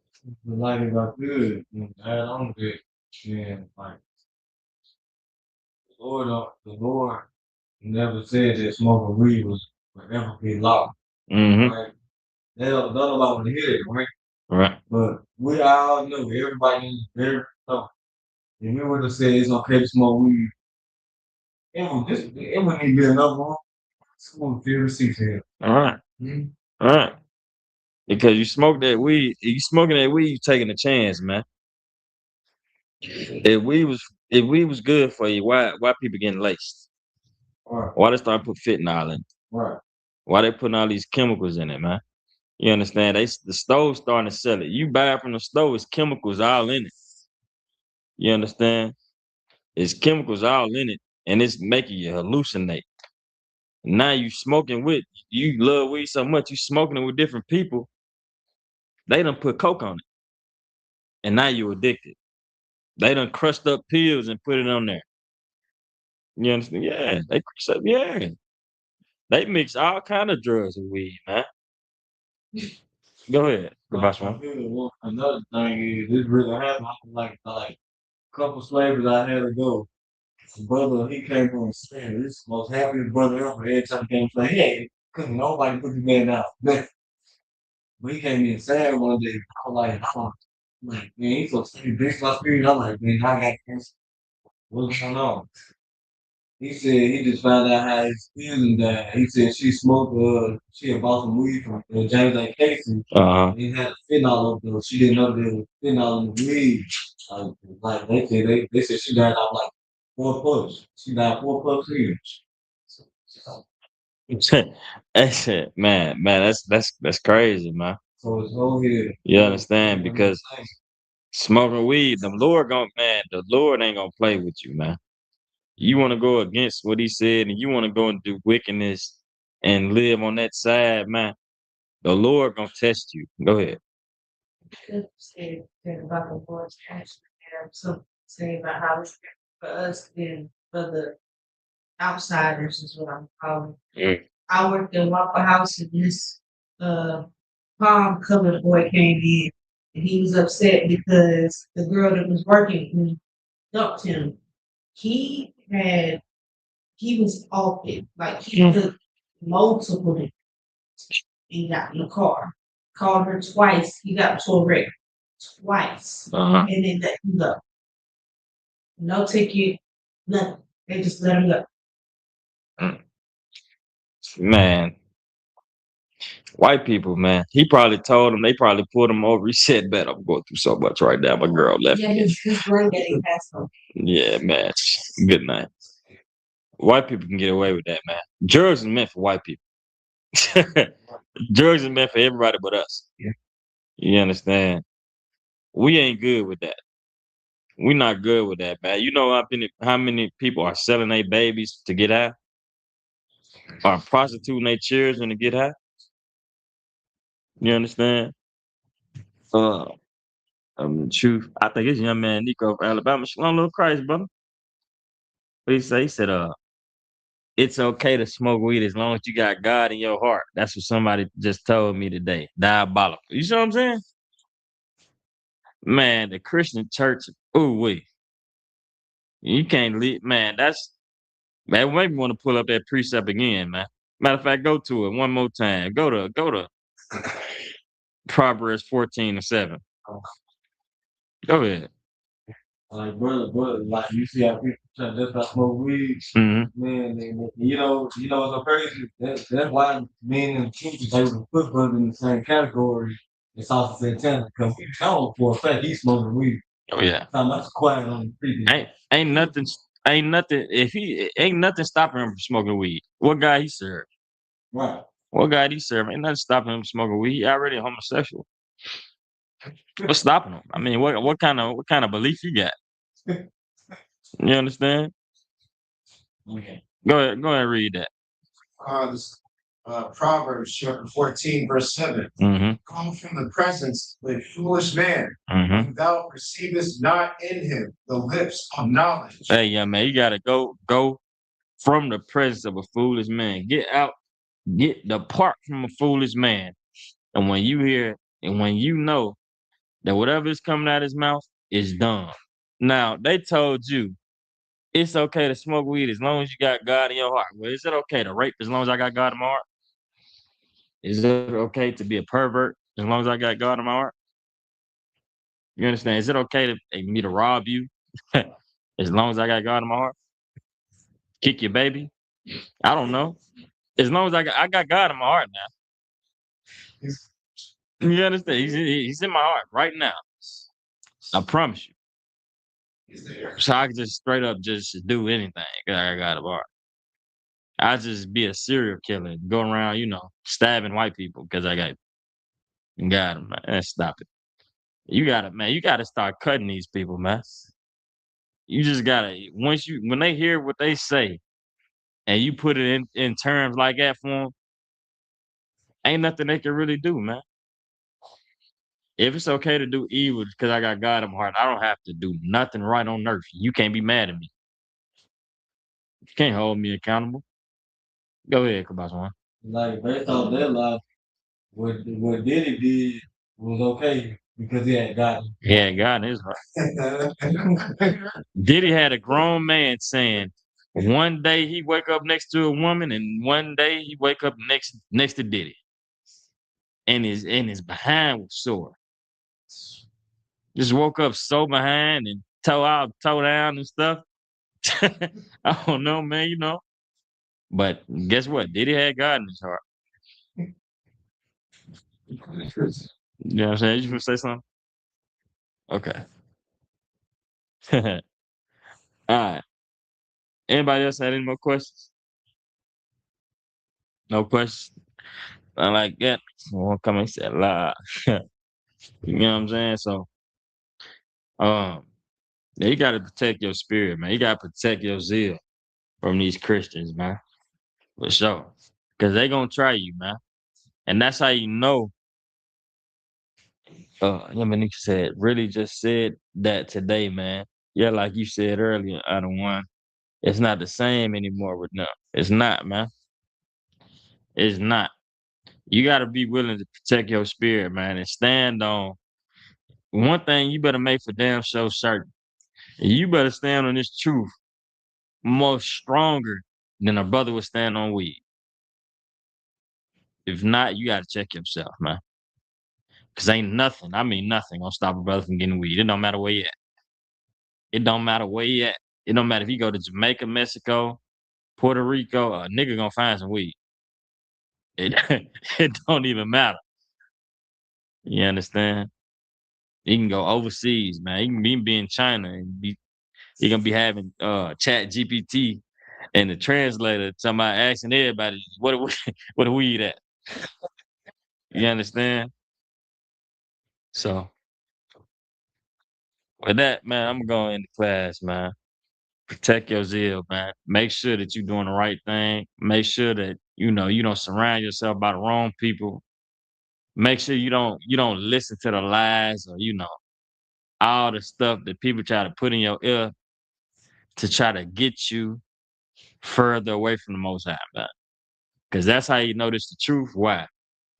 But like if I could, add on to it, then like the Lord never said that smoking weed was forever be law, Mm-hmm. right? They don't nobody want to hear it, right? Right. But we all know, everybody is very know. If we were to say it's okay to smoke weed, it wouldn't even be enough room. Smoke 56 here. All right. Mhm. All right. Because you smoke that weed, you smoking that weed, you taking a chance, man. If weed was good for you, why people getting laced? Right, Why they start put fentanyl in? right. Why they putting all these chemicals in it, man? You understand? The store starting to sell it. You buy it from the store, it's chemicals all in it. You understand? It's chemicals all in it, and it's making you hallucinate. Now you smoking with, you love weed so much, you smoking it with different people. They done put coke on it, and now you addicted. They done crushed up pills and put it on there. You understand? Yeah, they crushed up. Yeah, they mix all kind of drugs with weed, man. Go ahead, the boss man. Another thing is, this really happened. Like a couple slavers I had to go. The brother, he came on and said, this is the most happiest brother ever. Every time he came, like, hey, couldn't nobody put the man out. But he came in sad one day. I'm like, man, he's so big my spirit. I'm like, man, I got this. What's going on? He said he just found out how his feeling died. He said she had bought some weed from James A. Casey. He had fentanyl up there. She didn't know there was fentanyl in the weed. Like they said she died off like 4 puffs. She died 4 puffs each. That's it, man. That's crazy, man. So it's over here. You understand? Because smoking weed, the Lord ain't gonna play with you, man. You want to go against what he said, and you want to go and do wickedness and live on that side, man. The Lord gonna test you. Go ahead. Say about the Lord's action. Have something to say about how it's for us and for the outsiders is what I'm calling. I worked in Waffle House and this palm colored boy came in and he was upset because the girl that was working with me dumped him. He was off it. Like he took multiple hits and got in the car. Called her twice. He got to a wreck twice. And then let him go. No ticket, nothing. They just let him go. Man, white people, man. He probably told them, they probably pulled him over. He said, "Bet I'm going through so much right now. My girl left Yeah, me." his granddaddy passed away. Yeah, man. Good night. White people can get away with that, man. Drugs is meant for white people. Drugs is meant for everybody but us. Yeah. You understand? We ain't good with that. We not good with that, man. You know how many people are selling their babies to get high? Are prostituting their children to get high? You understand? The truth. I think it's young man Nico from Alabama. Shalom, little Christ, brother. What he say? He said, it's okay to smoke weed as long as you got God in your heart. That's what somebody just told me today. Diabolical. You see what I'm saying? Man, the Christian church, ooh wee. You can't leave, man. Man, maybe want to pull up that precept again, man. Matter of fact, go to it one more time. Go to Proverbs 14:7. Go ahead. Like brother, like you see how people try to just not smoke weed, man. You know what's so crazy? That's why men and teachers they would put brothers in the same category. It's also satanic because we know for a fact he's smoking weed. Oh yeah. Time that's quiet on the street. Ain't nothing. If he ain't nothing stopping him from smoking weed. What guy he serve? Right. What guy he serve? Ain't nothing stopping him from smoking weed. He already a homosexual. What's stopping him? I mean, what kind of belief you got? You understand? Okay. Go ahead and read that. Proverbs chapter 14, verse 7. Mm-hmm. Come from the presence of a foolish man, Mm-hmm. and thou perceivest not in him the lips of knowledge. Hey, young man, you gotta go from the presence of a foolish man. Depart from a foolish man. And when you hear and when you know that whatever is coming out of his mouth is dumb. Now, they told you it's okay to smoke weed as long as you got God in your heart. Well, is it okay to rape as long as I got God in my heart? Is it okay to be a pervert as long as I got God in my heart? You understand? Is it okay to me to rob you as long as I got God in my heart? Kick your baby? I don't know. As long as I got God in my heart now. You understand? He's in my heart right now. I promise you. So I can just straight up just do anything 'cause I got a bar. I just be a serial killer, go around, stabbing white people because I got them, man. Stop it. You gotta start cutting these people, man. You just gotta when they hear what they say and you put it in terms like that for them, ain't nothing they can really do, man. If it's okay to do evil because I got God in my heart, I don't have to do nothing right on earth. You can't be mad at me. You can't hold me accountable. Go ahead, Kabaswan. Like based on their life, what Diddy did was okay because he had gotten. Yeah, God in his heart. Diddy had a grown man saying one day he wake up next to a woman and one day he wake up next to Diddy. And his behind was sore. Just woke up so behind and toe down and stuff. I don't know, man, But guess what? Diddy had God in his heart. You know what I'm saying? You gonna say something? Okay. All right. Anybody else had any more questions? No questions? I like that. Someone come and say la. You know what I'm saying? So yeah, you gotta protect your spirit, man. You gotta protect your zeal from these Christians, man. For sure. Cause they gonna try you, man. And that's how you know Yamanika said, really just said that today, man. Yeah, like you said earlier, I don't want. It's not the same anymore with them. It's not, man. It's not. You got to be willing to protect your spirit, man, and stand on one thing. You better make for damn sure certain. You better stand on this truth more stronger than a brother would stand on weed. If not, you got to check yourself, man. Cause ain't nothing, I mean nothing, gonna stop a brother from getting weed. It don't matter where you at. It don't matter where you at. It don't matter if you go to Jamaica, Mexico, Puerto Rico, a nigga gonna find some weed. It it don't even matter. You understand? You can go overseas, man. You can be in China and you gonna be having Chat GPT and the translator somebody asking everybody what the weed at. You understand? So with that, man, I'm going into class, man. Protect your zeal, man. Make sure that you're doing the right thing. Make sure that you don't surround yourself by the wrong people. Make sure you don't listen to the lies or all the stuff that people try to put in your ear to try to get you further away from the Most High, man. Because that's how you know this the truth. Why?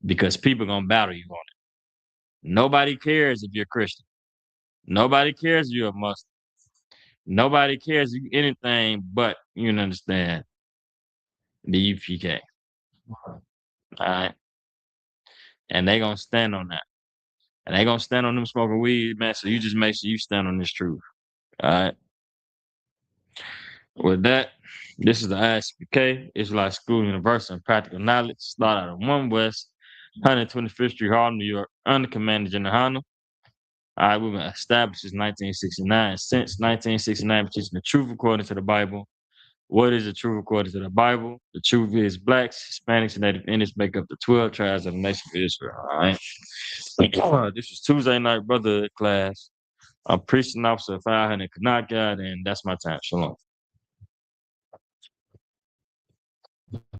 Because people gonna battle you on it. Nobody cares if you're a Christian. Nobody cares if you're a Muslim. Nobody cares if you anything but you understand the UPK. All right, and they gonna stand on that, and they gonna stand on them smoking weed, man. So you just make sure you stand on this truth. All right. With that, this is the ISPK, Israelite School Universal and Practical Knowledge, start out of 1 West, 125th Street, Harlem, New York, under Commander General Hanna. All right, we've been established since 1969. Since 1969, we're teaching the truth according to the Bible. What is the truth according to the Bible? The truth is blacks, Hispanics, and Native Indians make up the 12 tribes of the nation of Israel. All right. This is Tuesday night, brother class. I'm preaching officer 500 Kanaka, and that's my time. Shalom.